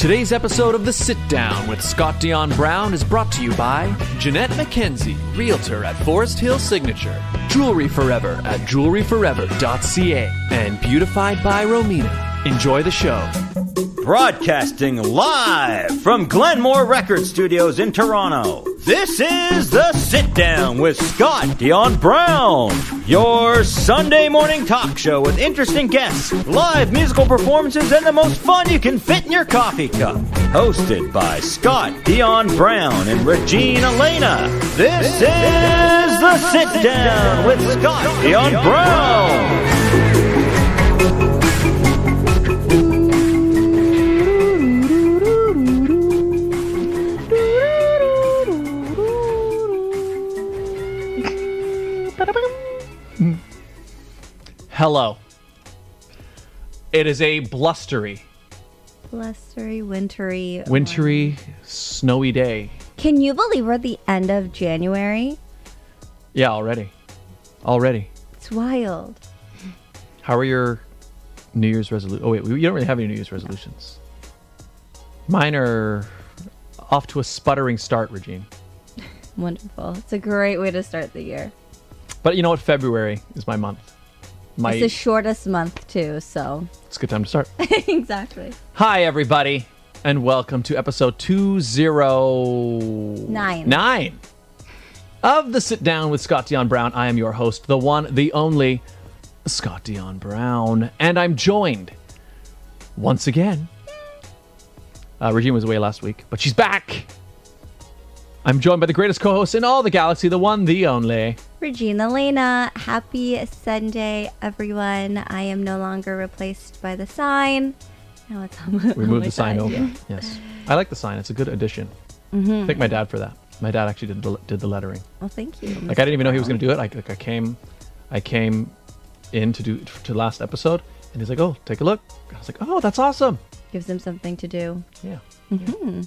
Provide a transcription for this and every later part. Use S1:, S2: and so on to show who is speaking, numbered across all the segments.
S1: Today's episode of The Sit Down with Scott Dion Brown is brought to you by Jeanette McKenzie, Realtor at Forest Hill Signature, Jewelry Forever at jewelryforever.ca, and Beautified by Romina. Enjoy the show.
S2: Broadcasting live from Glenmore Record Studios in Toronto, this is The Sit Down with Scott Dion Brown, your Sunday morning talk show with interesting guests, live musical performances, and the most fun you can fit in your coffee cup. Hosted by Scott Dion Brown and Regine Alaina, this is The Sit Down with Scott Dion Brown.
S1: Hello. It is a blustery,
S3: wintry,
S1: snowy day.
S3: Can you believe we're at the end of January?
S1: Yeah, already.
S3: It's wild.
S1: How are your New Year's resolutions? Oh, wait, you don't really have any New Year's resolutions. Mine are off to a sputtering start, Regine.
S3: Wonderful. It's a great way to start the year.
S1: But you know what? February is my month.
S3: It's the shortest month, too, so...
S1: It's a good time to start.
S3: Exactly.
S1: Hi, everybody, and welcome to episode 209 of The Sit Down with Scott Dion Brown. I am your host, the one, the only, Scott Dion Brown, and I'm joined, once again... Regine was away last week, but she's back! I'm joined by the greatest co-host in all the galaxy, the one, the only...
S3: Regine Alaina. Happy Sunday, everyone. I am no longer replaced by the sign. Now it's on
S1: We moved the sign
S3: side.
S1: over. Yes. I like the sign. It's a good addition.
S3: Mm-hmm.
S1: Thank my dad for that. My dad actually did the lettering.
S3: Well, thank you.
S1: Like, I didn't even know he was going to do it. I came in to last episode, and he's like, "Oh, take a look." I was like, "Oh, that's awesome."
S3: Gives him something to do.
S1: Yeah.
S3: Mm-hmm.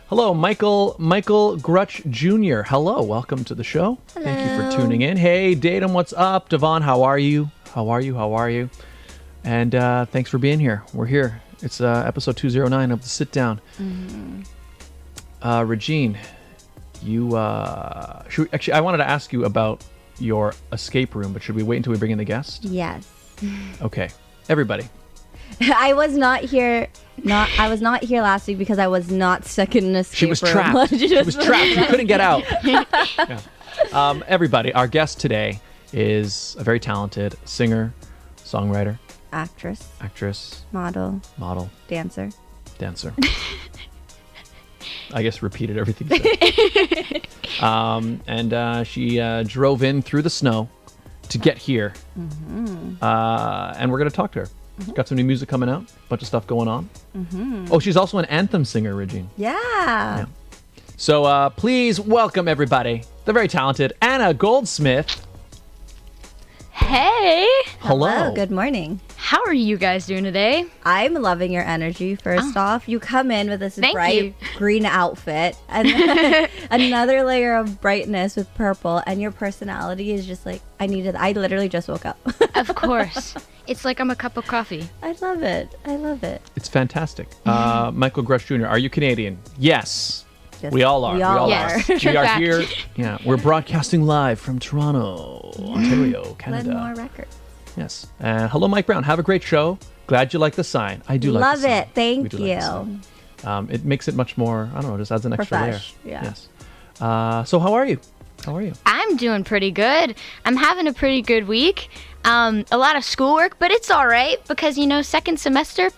S1: Hello, Michael Grutch Jr. Hello, welcome to the show.
S3: Hello.
S1: Thank you for tuning in. Hey, Datum, what's up? Devon, how are you? And thanks for being here. We're here. It's episode 209 of The Sit Down.
S3: Mm-hmm.
S1: Regine, you actually, I wanted to ask you about your escape room, but should we wait until we bring in the guest?
S3: Yes.
S1: Okay, everybody.
S3: I was not here last week because I was not stuck in an escape
S1: She was
S3: room.
S1: trapped. She was trapped. She couldn't get out. Yeah. Everybody, our guest today is a very talented singer, songwriter,
S3: actress, model, dancer.
S1: I guess repeated everything you said. And she drove in through the snow to get here. Mm-hmm. And we're going to talk to her. Mm-hmm. Got some new music coming out, a bunch of stuff going on. Mm-hmm. Oh, she's also an anthem singer, Regine.
S3: Yeah.
S1: So please welcome everybody, the very talented Anna Goldsmith.
S4: Hey.
S1: Hello.
S3: Good morning.
S4: How are you guys doing today?
S3: I'm loving your energy. First off, you come in with this
S4: Thank
S3: bright
S4: you.
S3: green outfit and then another layer of brightness with purple, and your personality is just like, I literally just woke up.
S4: Of course. It's like I'm a cup of coffee.
S3: I love it.
S1: It's fantastic. Michael Grush Jr., are you Canadian? Yes.
S3: Just,
S1: We all are.
S4: Yes.
S1: We are
S4: Fact.
S1: here. Yeah, we're broadcasting live from Toronto, Ontario, Canada.
S3: Glenmore Records.
S1: Yes. Hello, Mike Brown. Have a great show. Glad you like the sign. I do like
S3: Love
S1: the sign.
S3: it. Thank
S1: We do like the
S3: you.
S1: sign. It makes it much more, I don't know, just adds an extra layer.
S3: Profesh, yeah.
S1: Yes. So how are you?
S4: I'm doing pretty good. I'm having a pretty good week. A lot of schoolwork, but it's all right because, second semester.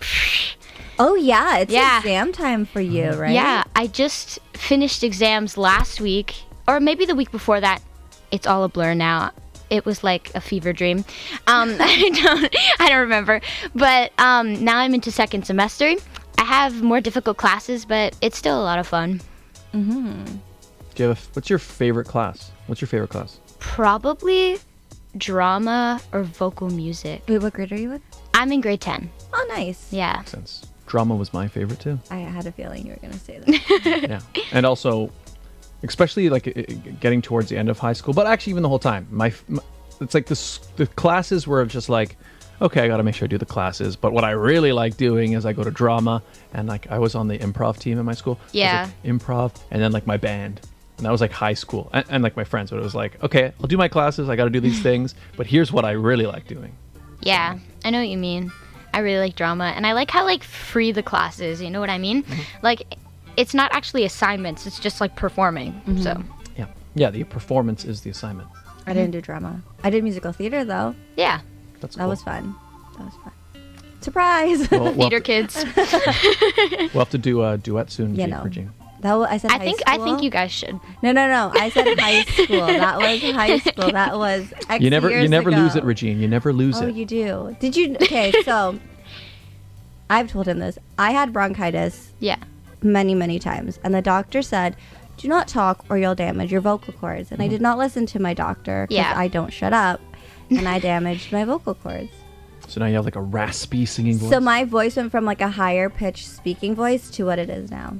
S3: Oh, yeah. It's exam time for you, right?
S4: Yeah, I just finished exams last week, or maybe the week before that. It's all a blur now. It was like a fever dream. I don't remember. But now I'm into second semester. I have more difficult classes, but it's still a lot of fun.
S1: Mm-hmm. What's your favorite class?
S4: Probably drama or vocal music.
S3: Wait, what grade are you in?
S4: I'm in grade 10.
S3: Oh, nice.
S4: Yeah.
S1: Makes sense. Drama was my favorite too.
S3: I had a feeling you were going to say that.
S1: Yeah. And also, especially like getting towards the end of high school, but actually even the whole time, it's like the classes were just like, okay, I got to make sure I do the classes. But what I really like doing is I go to drama, and like I was on the improv team in my school.
S4: Yeah.
S1: I was, like, improv, and then like my band. And that was like high school, and like my friends. But it was like, okay, I'll do my classes. I got to do these things. But here's what I really like doing.
S4: Yeah, I know what you mean. I really like drama, and I like how like free the class is. You know what I mean? Like, it's not actually assignments. It's just like performing. So
S1: Yeah. The performance is the assignment.
S3: I didn't do drama. I did musical theater though.
S4: yeah,
S1: That's
S3: That
S1: cool.
S3: was fun. Surprise!
S1: We'll
S4: theater kids.
S1: have to do a duet soon.
S3: You
S1: Jake,
S3: know.
S1: Regine.
S3: I said
S4: I
S3: high
S4: think
S3: school.
S4: you guys should.
S3: No. I said high school. That was high school. That was X
S1: You never
S3: years
S1: lose
S3: ago.
S1: it, Regine. You never lose
S3: Oh,
S1: it.
S3: you do. Did you? Okay, so I've told him this. I had bronchitis
S4: Yeah.
S3: many, many times, and the doctor said, "Do not talk, or you'll damage your vocal cords." And I did not listen to my doctor because
S4: Yeah.
S3: I don't shut up, and I damaged my vocal cords.
S1: So now you have like a raspy singing voice.
S3: So my voice went from like a higher pitched speaking voice to what it is now.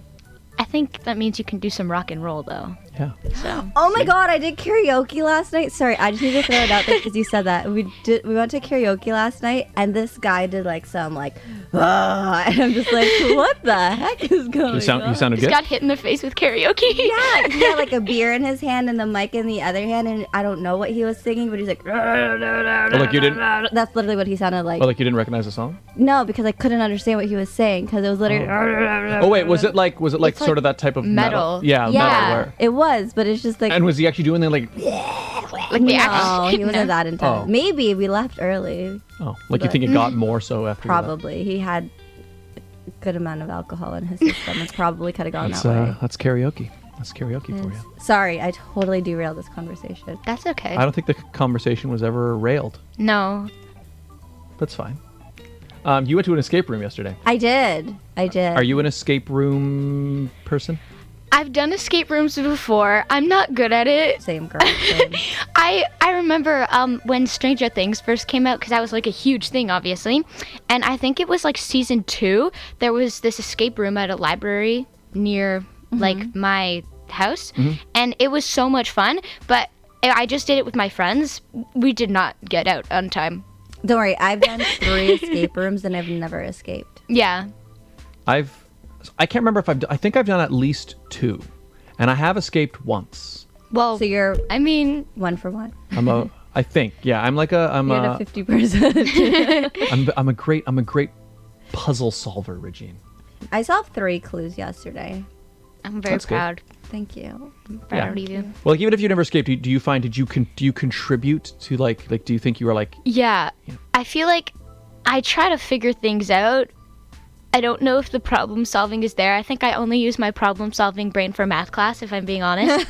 S4: I think that means you can do some rock and roll though.
S1: Yeah.
S4: So
S3: Oh my god, I did karaoke last night. Sorry, I just need to throw it out there because you said that. We went to karaoke last night, and this guy did like some like, "Ah," and I'm just like, what the heck is going
S1: You
S3: on?
S1: sounded
S4: just
S1: good.
S4: got hit in the face with karaoke.
S3: Yeah, he had like a beer in his hand and the mic in the other hand, and I don't know what he was singing, but he's like,
S1: like you didn't.
S3: that's literally what he sounded like.
S1: Oh, like you didn't recognize the song?
S3: No, because I couldn't understand what he was saying because it was literally.
S1: Oh wait, was it like
S3: It's like
S1: sort of that type of
S4: metal.
S1: Yeah, metal.
S3: Yeah,
S1: Where,
S3: it was, but it's just like.
S1: and was he actually doing that like?
S4: Like the
S3: No,
S4: action.
S3: he wasn't that intense.
S1: Oh.
S3: Maybe we left early.
S1: Oh, like you think it got more so after? you left?
S3: Probably he had a good amount of alcohol in his system. It probably could have gone
S1: That's
S3: that way.
S1: that's karaoke. That's karaoke for you.
S3: Sorry, I totally derailed this conversation.
S4: That's okay.
S1: I don't think the conversation was ever railed.
S4: No.
S1: That's fine. You went to an escape room yesterday.
S3: I did.
S1: Are you an escape room person?
S4: I've done escape rooms before. I'm not good at it.
S3: Same girl. Same.
S4: I remember when Stranger Things first came out, because that was like a huge thing, obviously. And I think it was like season 2. There was this escape room at a library near like my house, and it was so much fun. But I just did it with my friends. We did not get out on time.
S3: Don't worry, I've done 3 escape rooms and I've never escaped.
S4: Yeah.
S1: I can't remember if I think I've done at least 2, and I have escaped once.
S4: Well,
S3: So you're
S4: I mean,
S3: 1 for 1.
S1: I think, yeah, I'm
S3: You're at a 50%.
S1: I'm a great puzzle solver, Regine.
S3: I solved 3 clues yesterday.
S4: I'm very
S1: That's good.
S4: proud.
S3: Thank you.
S4: Proud of you.
S1: Well, like, even if you never escaped, do you find do you contribute to like do you think you were like
S4: Yeah. I feel like I try to figure things out. I don't know if the problem solving is there. I think I only use my problem solving brain for math class, if I'm being honest.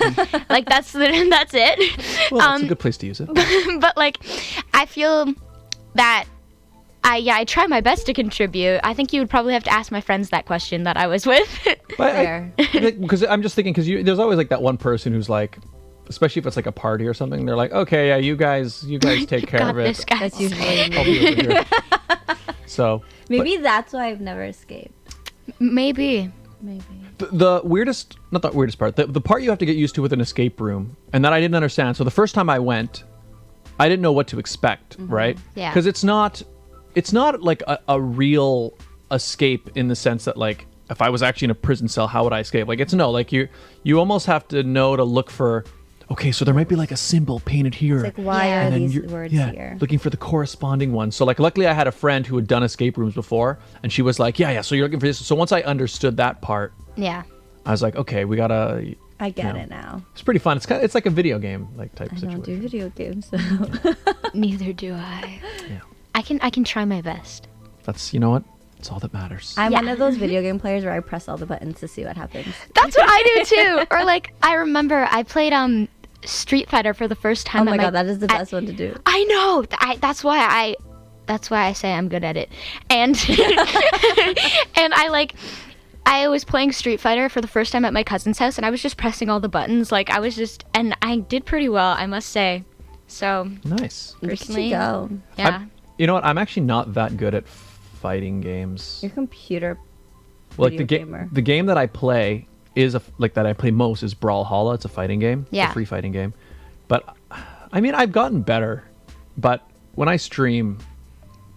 S4: Like that's it.
S1: well, that's a good place to use it.
S4: But like, I feel that I try my best to contribute. I think you would probably have to ask my friends that question that I was with.
S3: Fair.
S1: Because I'm just thinking, because there's always like that one person who's like, especially if it's like a party or something, they're like, okay, yeah, you guys take care
S4: Got
S1: of it.
S4: this, guys.
S3: That's usually
S1: I'll
S3: me.
S1: be over here. So
S3: Maybe that's why I've never escaped.
S4: Maybe.
S3: Maybe.
S1: the weirdest, not the weirdest part, the part you have to get used to with an escape room, and that I didn't understand. So the first time I went, I didn't know what to expect, right?
S4: Yeah.
S1: Because it's not like a real escape in the sense that like if I was actually in a prison cell, how would I escape? Like like you almost have to know to look for. Okay, so there might be like a symbol painted here.
S3: It's like, why
S4: Yeah.
S3: are
S1: and then
S3: these
S1: you're-
S3: words
S1: yeah,
S3: here?
S1: looking for the corresponding one. So like luckily I had a friend who had done escape rooms before, and she was like, yeah, so you're looking for this. So once I understood that part,
S4: Yeah.
S1: I was like, okay, we gotta.
S3: I get
S1: No.
S3: it now.
S1: It's pretty fun. It's like a video game like type
S3: I
S1: situation.
S3: don't do video games. So.
S4: Neither do I.
S1: Yeah.
S4: I can try my best.
S1: That's you know what? It's all that matters.
S3: I'm
S4: Yeah.
S3: one of those video game players where I press all the buttons to see what happens.
S4: That's what I do too. Or like I remember I played Street Fighter for the first time.
S3: Oh my
S4: at
S3: god, that is the best one to do.
S4: I know. That's why I say I'm good at it. And and I was playing Street Fighter for the first time at my cousin's house, and I was just pressing all the buttons. Like and I did pretty well, I must say. So
S1: Nice.
S3: Look at
S4: personally,
S3: you go.
S4: yeah.
S1: You know what? I'm actually not that good at fighting games.
S3: Your computer.
S1: Well, like
S3: video gamer.
S1: the game that I play that I play most is Brawlhalla. It's a fighting game. It's
S4: Yeah.
S1: a free fighting game. But I mean, I've gotten better. But when I stream,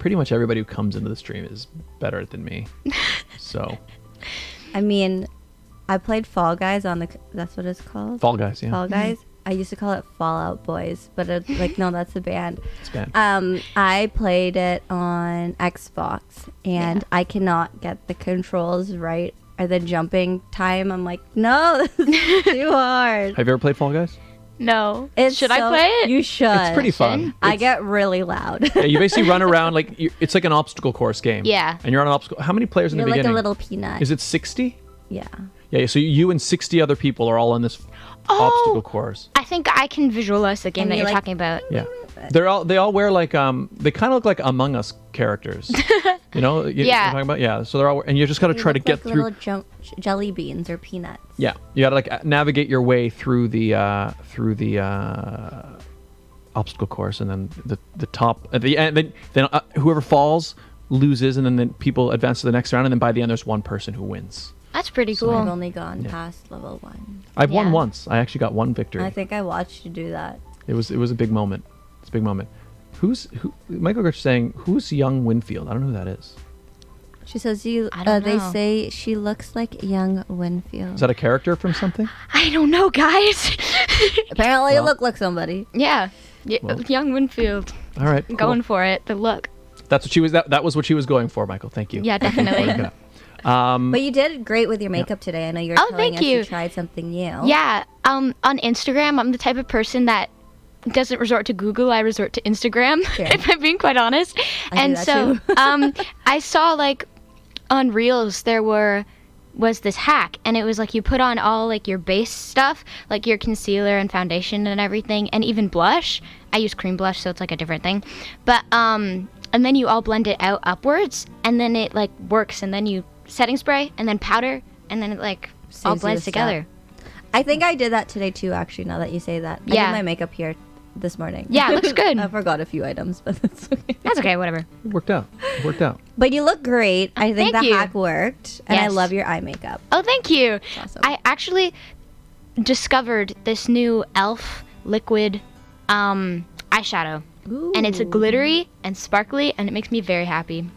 S1: pretty much everybody who comes into the stream is better than me. So.
S3: I mean, I played Fall Guys on the. That's what it's called.
S1: Fall Guys, yeah.
S3: Fall Guys. I used to call it Fallout Boys, but no, that's the band.
S1: It's band.
S3: I played it on Xbox, and I cannot get the controls right or the jumping time. I'm like, no, this is too hard.
S1: Have you ever played Fall Guys?
S4: No. Should I play it?
S3: You should.
S1: It's pretty fun.
S3: I get really loud.
S1: Yeah, you basically run around it's like an obstacle course game.
S4: Yeah.
S1: And you're on an obstacle. How many players in
S3: You're
S1: the
S3: like
S1: beginning?
S3: a little peanut.
S1: Is it 60?
S3: Yeah.
S1: Yeah, so you and 60 other people are all on this obstacle course.
S4: I think I can visualize the game
S3: And
S4: that
S3: you,
S4: you're
S3: like-
S4: talking about.
S1: Yeah. They all wear like they kind of look like Among Us characters. You know?
S4: Yeah.
S1: You're talking about? Yeah. So they're all and you just got to
S3: They
S1: try to
S3: look
S1: get
S3: like
S1: through.
S3: little jelly beans or peanuts.
S1: Yeah. You got to like navigate your way through the obstacle course, and then the top at the end. Then whoever falls loses, and then people advance to the next round, and then by the end there's one person who wins.
S4: That's pretty cool.
S3: I've only gone past level 1.
S1: I've won
S4: Yeah.
S1: once. I actually got one victory.
S3: I think I watched you do that.
S1: It was a big moment. It's a big moment. Who? Michael Gert's saying, who's young Winfield? I don't know who that is.
S3: She says
S4: I don't
S3: they
S4: know.
S3: say she looks like young Winfield.
S1: Is that a character from something?
S4: I don't know, guys.
S3: Apparently
S1: Well.
S3: you look like somebody.
S4: Yeah.
S1: Well.
S4: Young Winfield.
S1: All right. Cool.
S4: Going for it. The look.
S1: That's what she was. That was what she was going for, Michael. Thank you.
S4: Yeah, definitely.
S1: Look it up.
S3: But you did great with your makeup today. I know you were
S4: Oh,
S3: telling
S4: thank
S3: us
S4: you.
S3: you tried something new.
S4: Yeah. On Instagram, I'm the type of person that doesn't resort to Google. I resort to Instagram,
S3: Yeah.
S4: if I'm being quite honest.
S3: I do
S4: And
S3: that
S4: so
S3: too.
S4: I saw like on Reels there was this hack, and it was like you put on all like your base stuff, like your concealer and foundation and everything, and even blush. I use cream blush, so it's like a different thing. But and then you all blend it out upwards, and then it like works, and then you setting spray, and then powder, and then it like all
S3: Saves you
S4: blends
S3: a step.
S4: together.
S3: I think I did that today too, actually, now that you say that. I
S4: Yeah.
S3: did my makeup here this morning.
S4: Yeah, it looks good.
S3: I forgot a few items, but that's okay.
S4: That's okay, whatever.
S1: It worked out. It worked out.
S3: But you look great. I think
S4: Thank
S3: the
S4: you.
S3: hack worked. And I
S4: Yes.
S3: love your eye makeup.
S4: Oh, thank you.
S3: awesome.
S4: I actually discovered this new e.l.f. liquid eyeshadow. And it's a glittery and sparkly, and it makes me very happy.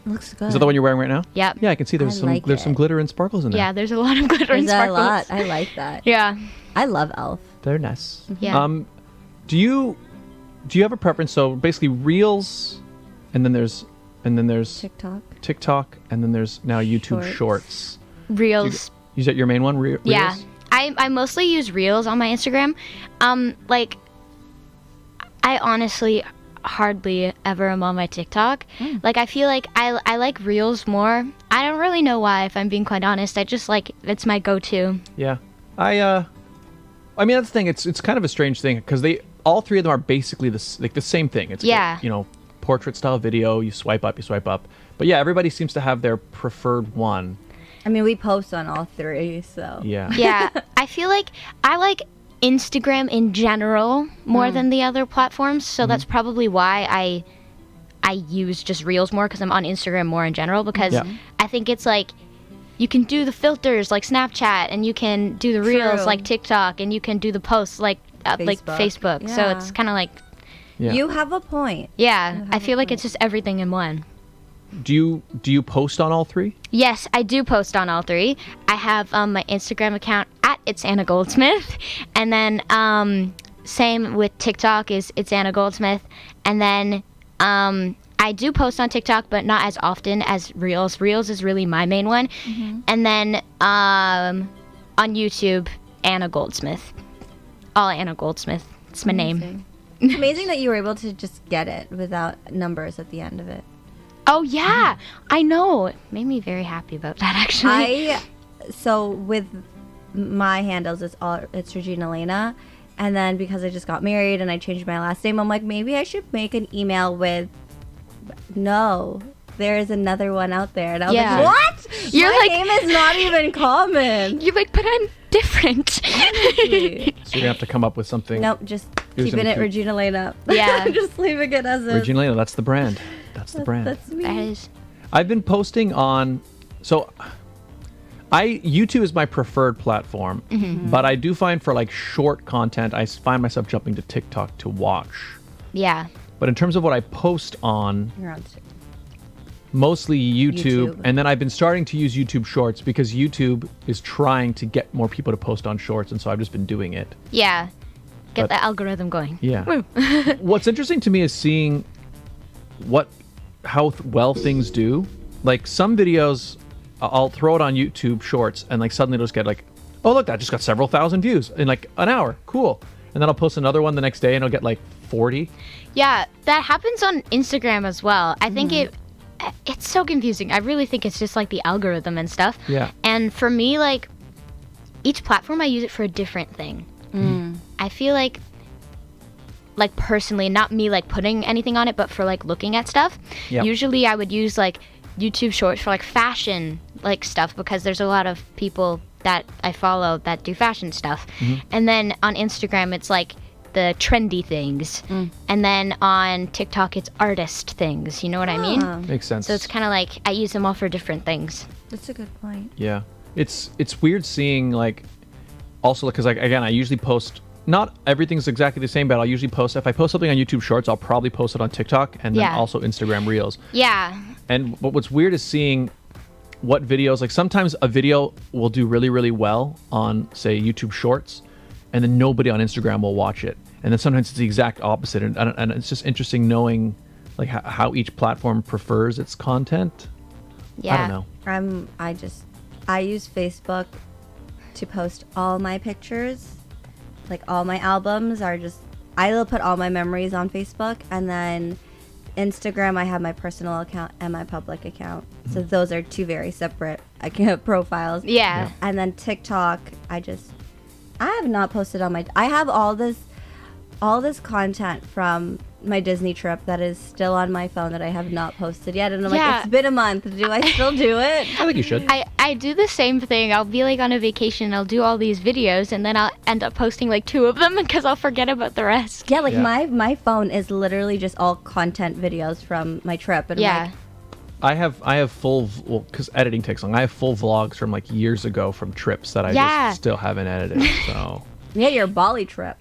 S3: Looks good.
S1: Is that the one you're wearing right now?
S4: Yep.
S1: Yeah, I can see there's
S3: I
S1: some
S3: like
S1: some
S3: it.
S1: glitter and sparkles in there.
S4: Yeah, there's a lot of glitter and
S3: There's a
S4: sparkles.
S3: lot. I like that.
S4: Yeah.
S3: I love e.l.f.
S1: They're nice.
S4: Yeah.
S1: Do you have a preference? So basically Reels, and then there's
S3: TikTok.
S1: TikTok, and then there's now YouTube
S3: Shorts.
S1: Shorts.
S4: Reels.
S1: Is that your main one?
S4: Yeah.
S1: Reels?
S4: I mostly use Reels on my Instagram. Like, I honestly hardly ever am on my TikTok. Like, I feel like I like Reels more. I don't really know why, if I'm being quite honest. I just like, it's my go-to.
S1: Yeah. I mean, that's the thing. It's kind of a strange thing because all three of them are basically the same thing. It's
S4: Yeah.
S1: portrait style video. You swipe up. But yeah, everybody seems to have their preferred one.
S3: I mean, we post on all three, so.
S1: Yeah.
S4: Yeah. I feel like I like Instagram in general more than the other platforms, so that's probably why I use just Reels more, because I'm on Instagram more in general, because
S1: Yeah.
S4: I think it's like you can do the filters like Snapchat, and you can do the Reels
S3: True.
S4: like TikTok, and you can do the posts like Facebook. So
S3: Yeah.
S4: it's kind of like,
S1: Yeah.
S3: You have a point.
S4: yeah, I feel like it's just everything in one.
S1: Do you post on all three?
S4: Yes, I do post on all three. I have my Instagram account at It's Anna Goldsmith, and then same with TikTok is It's Anna Goldsmith, and then I do post on TikTok, but not as often as Reels. Reels is really my main one, and then on YouTube, Anna Goldsmith, all Anna Goldsmith. It's my name.
S3: Amazing. It's amazing that you were able to just get it without numbers at the end of it.
S4: Oh yeah, I know. It made me very happy about that actually.
S3: So with my handles, it's Regine Alaina, and then because I just got married and I changed my last name, I'm like, maybe I should make an email with. No, there is another one out there, and I was
S4: Yeah.
S3: like, what?
S4: You're
S3: my
S4: like-
S3: name is not even common.
S4: You're like, but I'm different.
S1: So you're gonna have to come up with something.
S3: Nope, just
S1: Here's
S3: keeping
S1: something
S3: it
S1: cute.
S3: Regine Alaina.
S4: Yeah.
S3: just leaving it as a.
S1: Regine Lena, that's the brand. That's the brand.
S3: That's me.
S4: That is.
S1: I've been posting on, so YouTube is my preferred platform, but I do find for like short content, I find myself jumping to TikTok to watch.
S4: Yeah.
S1: But in terms of what I post on,
S3: You're on.
S1: mostly YouTube,
S3: YouTube.
S1: and then I've been starting to use YouTube Shorts because YouTube is trying to get more people to post on Shorts, and so I've just been doing it.
S4: Yeah. Get
S1: But-
S4: the algorithm going.
S1: Yeah.
S4: Woo.
S1: What's interesting to me is seeing how well things do. Like some videos, I'll throw it on YouTube Shorts, and like suddenly it'll just get like, oh look, that just got several thousand views in like an hour. Cool. And then I'll post another one the next day, and it'll get like 40.
S4: Yeah, that happens on Instagram as well. I think it's so confusing. I really think it's just like the algorithm and stuff.
S1: Yeah.
S4: And for me, like each platform, I use it for a different thing. I feel like personally, not me like putting anything on it, but for like looking at stuff.
S1: Yep.
S4: Usually, I would use like YouTube Shorts for like fashion like stuff because there's a lot of people that I follow that do fashion stuff. And then on Instagram, it's like the trendy things. And then on TikTok, it's artist things. You know what I mean?
S1: Makes sense.
S4: So it's kind of like I use them all for different things.
S3: That's a good point.
S1: Yeah, it's weird seeing like, also because like again, I usually post. Not everything's exactly the same, but I'll usually post. If I post something on YouTube Shorts, I'll probably post it on TikTok and then
S4: Yeah.
S1: also Instagram Reels.
S4: Yeah.
S1: And what's weird is seeing what videos, like sometimes a video will do really, really well on, say, YouTube Shorts, and then nobody on Instagram will watch it. And then sometimes it's the exact opposite. And it's just interesting knowing like how each platform prefers its content.
S4: Yeah.
S1: I don't know.
S3: I use Facebook to post all my pictures. Like all my albums are just, I will put all my memories on Facebook, and then Instagram, I have my personal account and my public account. So those are two very separate profiles.
S4: Yeah.
S3: And then TikTok, I have not posted on I have all this content from my Disney trip that is still on my phone that I have not posted yet. And I'm
S4: Yeah.
S3: like, it's been a month. Do I still do it?
S1: I think you should.
S4: I do the same thing. I'll be like on a vacation, I'll do all these videos, and then I'll end up posting like 2 of them because I'll forget about the rest.
S3: Yeah, like
S1: Yeah.
S3: my phone is literally just all content videos from my trip. And I'm
S4: Yeah.
S1: I have full, because editing takes long. I have full vlogs from like years ago from trips that I
S4: Yeah.
S1: just still haven't edited. So
S3: yeah, your Bali trip.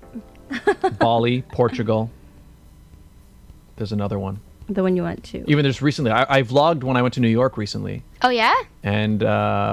S1: Bali, Portugal. There's another one.
S3: The one you went to.
S1: Even just recently, I vlogged when I went to New York recently,
S4: Oh, yeah?
S1: and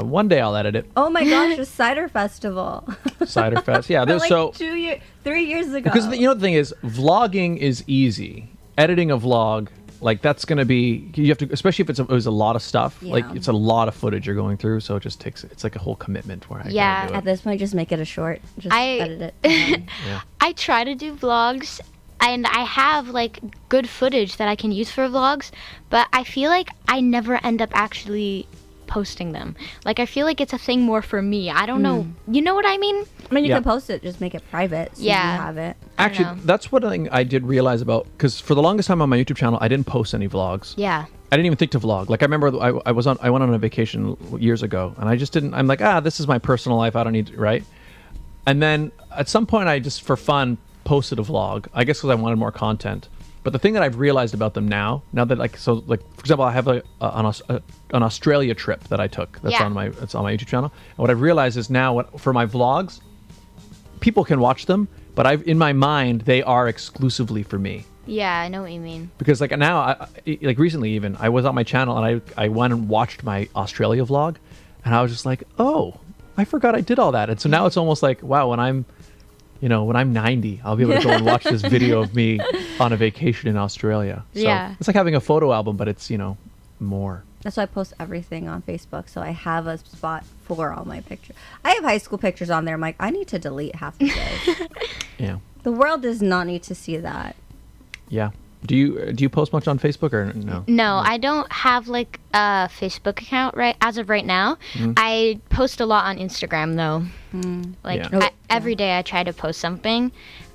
S1: one day I'll edit it.
S3: Oh my gosh, the cider festival.
S1: Cider Fest, yeah. There's
S3: like
S1: so
S3: 3 years ago.
S1: because the thing is, vlogging is easy. Editing a vlog, like that's gonna be, you have to, especially if it was a lot of stuff. Like
S3: Yeah.
S1: it's a lot of footage you're going through, so it just takes, it's like a whole commitment where I
S4: Yeah.
S1: gotta do
S3: At
S1: it.
S3: this point, just make it a short. Just edit it.
S1: Yeah.
S4: I try to do vlogs, and I have like good footage that I can use for vlogs, but I feel like I never end up actually posting them. Like I feel like it's a thing more for me. I don't know. You know what I mean?
S3: I mean, you
S1: Yeah.
S3: can post it. Just make it private. So
S4: Yeah.
S3: you have it.
S1: Actually,
S4: know.
S1: that's one thing I did realize about, because for the longest time on my YouTube channel, I didn't post any vlogs.
S4: Yeah.
S1: I didn't even think to vlog. Like I remember I went on a vacation years ago, and I just didn't. I'm like, this is my personal life. I don't need to, right? And then at some point, I just for fun posted a vlog. I guess because I wanted more content. But the thing that I've realized about them now that like for example, I have an Australia trip that I took. That's
S4: Yeah.
S1: on my YouTube channel. And what I've realized is now for my vlogs, people can watch them, but in my mind they are exclusively for me.
S4: Yeah, I know what you mean.
S1: Because like now, like recently even, I was on my channel and I went and watched my Australia vlog, and I was just like, oh, I forgot I did all that. And so now it's almost like, wow, when I'm 90, I'll be able to go and watch this video of me on a vacation in Australia. So
S4: Yeah.
S1: it's like having a photo album, but it's, more.
S3: That's why I post everything on Facebook. So I have a spot for all my pictures. I have high school pictures on there. I'm like, I need to delete half of this.
S1: Yeah.
S3: The world does not need to see that.
S1: Yeah. Do you post much on Facebook or no?
S4: No, I don't have like a Facebook account as of right now. I post a lot on Instagram though. Like
S1: Yeah.
S4: every day I try to post something.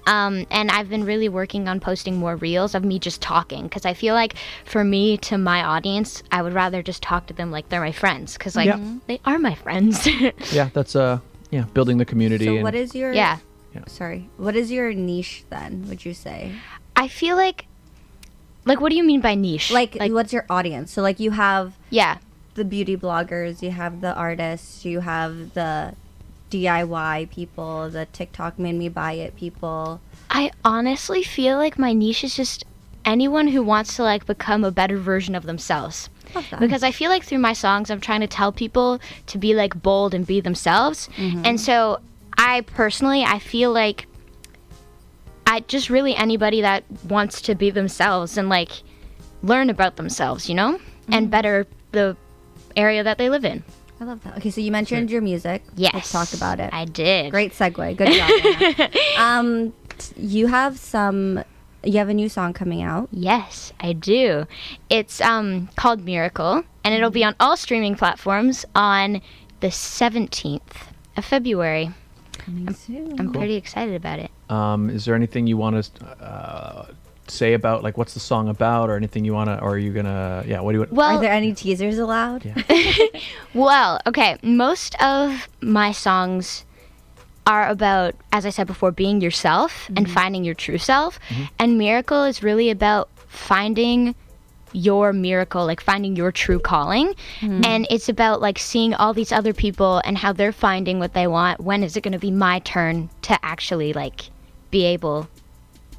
S4: And I've been really working on posting more reels of me just talking, because I feel like for me, to my audience, I would rather just talk to them like they're my friends, because like
S1: Yeah.
S4: they are my friends.
S1: Yeah, that's building the community.
S3: So
S1: and
S3: what is your
S4: Yeah.
S3: Sorry. What is your niche then? Would you say?
S4: I feel like what do you mean by niche?
S3: Like what's your audience? So like you have
S4: Yeah.
S3: the beauty bloggers, you have the artists, you have the DIY people, the TikTok made me buy it people.
S4: I honestly feel like my niche is just anyone who wants to like become a better version of themselves.
S3: Love that.
S4: Because I feel like through my songs, I'm trying to tell people to be like bold and be themselves. And so I feel like anybody that wants to be themselves and like learn about themselves, and better the area that they live in.
S3: I love that. Okay, so you mentioned your music.
S4: Yes.
S3: Let's talk about it.
S4: I did.
S3: Great segue. Good job, Anna. You have a new song coming out.
S4: Yes, I do. It's called Miracle, and it'll be on all streaming platforms on the 17th of February.
S3: Coming soon.
S4: I'm pretty excited about it.
S1: Is there anything you want to say about, like, what's the song about, or anything you want to, or are you gonna, what do you want?
S3: Are there any teasers allowed?
S1: Yeah.
S4: Well, okay, most of my songs are about, as I said before, being yourself and finding your true self. And Miracle is really about finding your miracle, like finding your true calling. And it's about like seeing all these other people and how they're finding what they want. When is it going to be my turn to actually like be able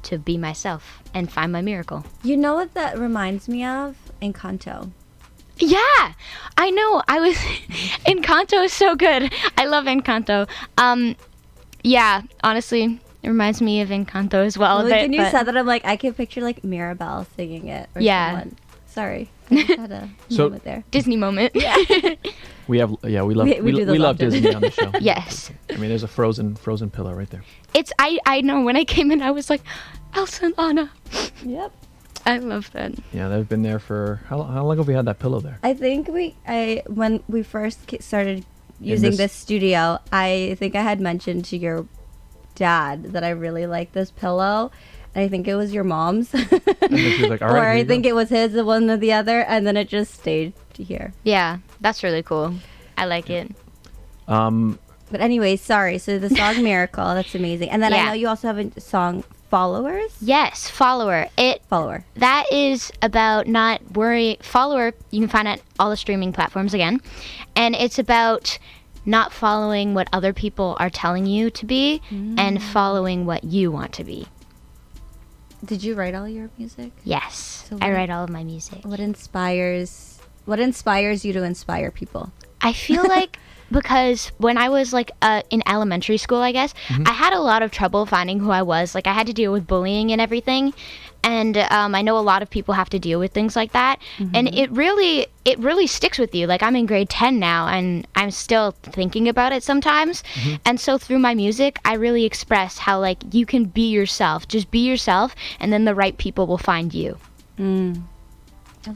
S4: to be myself and find my miracle?
S3: You know what that reminds me of? Encanto.
S4: Yeah, I know. Encanto is so good. I love Encanto. Yeah, honestly, it reminds me of Encanto as well.
S3: Like, when you said that, I'm like, I can picture like Mirabelle singing it. Or someone. Sorry, I just had a moment there.
S4: Disney moment.
S3: Yeah.
S1: We love Disney on the show.
S4: Yes.
S1: I mean, there's a frozen pillow right there.
S4: I know, when I came in, I was like, Elsa and Anna.
S3: Yep.
S4: I love that.
S1: Yeah, they've been there for, how long have we had that pillow there?
S3: I think when we first started using this studio, I think I had mentioned to your dad that I really like this pillow. And I think it was your mom's.
S1: And then she was like, all right,
S3: or I think it was his, the one or the other, and then it just stayed here.
S4: Yeah, that's really cool. I like it.
S3: But anyway, sorry. So the song Miracle, that's amazing. And then I know you also have a song Followers?
S4: Yes, Follower.
S3: Follower.
S4: That is about not worry. Follower, you can find it all the streaming platforms again. And it's about not following what other people are telling you to be and following what you want to be.
S3: Did you write all your music?
S4: Yes,
S3: So
S4: I write all of my music.
S3: What inspires you to inspire people?
S4: I feel like because when I was like in elementary school, I guess, I had a lot of trouble finding who I was. Like I had to deal with bullying and everything. And I know a lot of people have to deal with things like that. And it really sticks with you. Like I'm in grade 10 now and I'm still thinking about it sometimes. And so through my music, I really express how like you can be yourself. Just be yourself and then the right people will find you.
S3: I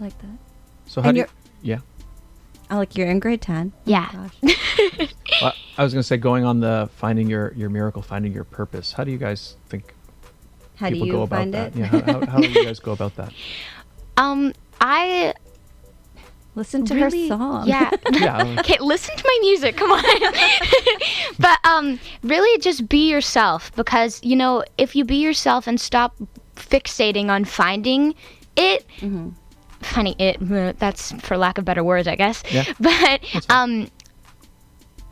S3: like that.
S1: So how do you... Yeah.
S3: Oh, like you're in grade 10?
S4: Yeah.
S3: Oh my gosh.
S1: Well, I was going to say, going on the finding your miracle, finding your purpose, how do you guys think
S3: How do
S1: people
S3: you
S1: go about
S3: find
S1: that?
S3: it?
S1: Yeah, how do you guys go about that?
S4: I
S3: Listen to
S4: really,
S3: her song.
S4: Yeah.
S1: Yeah.
S4: Okay, listen to my music. Come on. But really just be yourself because, you know, if you be yourself and stop fixating on finding it, finding it, that's for lack of better words, I guess.
S1: Yeah.
S4: But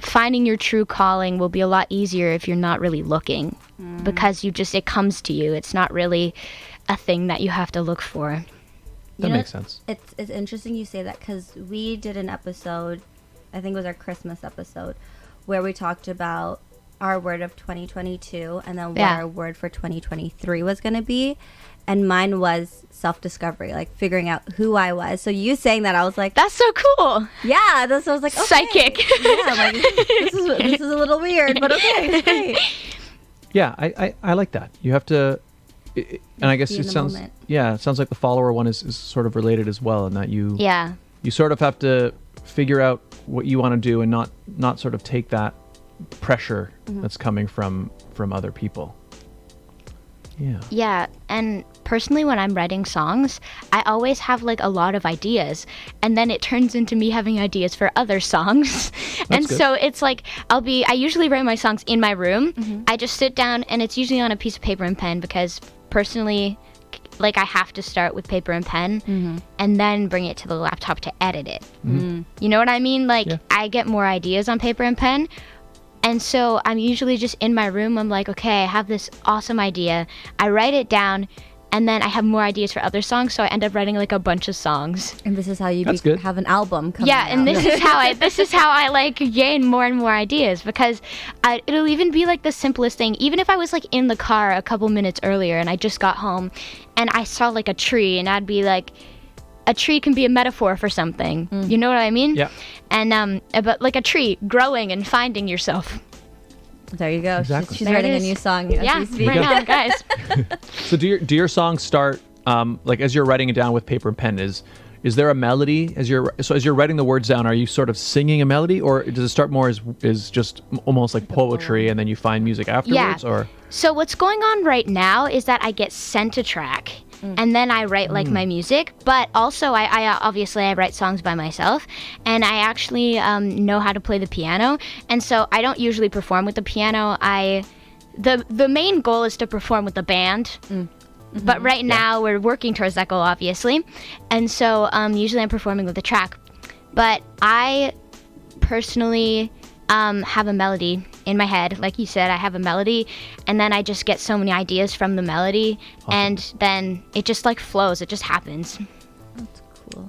S4: finding your true calling will be a lot easier if you're not really looking because it comes to you. It's not really a thing that you have to look for.
S1: That makes sense.
S3: It's interesting you say that because we did an episode, I think it was our Christmas episode, where we talked about our word of 2022 and then what our word for 2023 was going to be. And mine was self-discovery, like figuring out who I was. So you saying that, I was like,
S4: That's so cool.
S3: yeah. That's what I was like, okay.
S4: Psychic.
S3: Yeah, like, this is a little weird, but okay, it's great.
S1: Yeah, I like that. You have to, and I guess
S3: Be in
S1: it
S3: the
S1: sounds,
S3: moment.
S1: it sounds like the follower one is sort of related as well, in that you
S4: Yeah.
S1: sort of have to figure out what you want to do and not sort of take that pressure that's coming from other people. Yeah.
S4: Yeah, and personally when I'm writing songs, I always have like a lot of ideas and then it turns into me having ideas for other songs. And
S1: good.
S4: so it's like I usually write my songs in my room. I just sit down and it's usually on a piece of paper and pen because personally like I have to start with paper and pen and then bring it to the laptop to edit it. You know what I mean? Like I get more ideas on paper and pen. And so I'm usually just in my room. I'm like, okay, I have this awesome idea. I write it down and then I have more ideas for other songs, so I end up writing like a bunch of songs.
S3: And this is how you
S1: That's good.
S3: have an album coming
S4: Yeah,
S3: out.
S4: and this is how I like gain more and more ideas, because it'll even be like the simplest thing. Even if I was like in the car a couple minutes earlier and I just got home and I saw like a tree, and I'd be like, a tree can be a metaphor for something. You know what I mean?
S1: Yeah.
S4: And but like a tree growing and finding yourself.
S3: There you go.
S1: Exactly.
S3: She's
S4: There it
S3: writing a
S4: is.
S3: new song as
S4: Yeah,
S3: we speak.
S4: right now, guys.
S1: So do your songs start like as you're writing it down with paper and pen? Is there a melody as you're writing the words down? Are you sort of singing a melody, or does it start more as just almost like poetry, and then you find music afterwards? Or
S4: So what's going on right now is that I get sent a track, and then I write like my music. But also, I obviously I write songs by myself, and I actually know how to play the piano. And so I don't usually perform with the piano. The main goal is to perform with the band. But right now we're working towards that goal, obviously. And so usually I'm performing with the track. But I personally have a melody in my head. Like you said, I have a melody, and then I just get so many ideas from the melody, and then it just like flows. It just happens.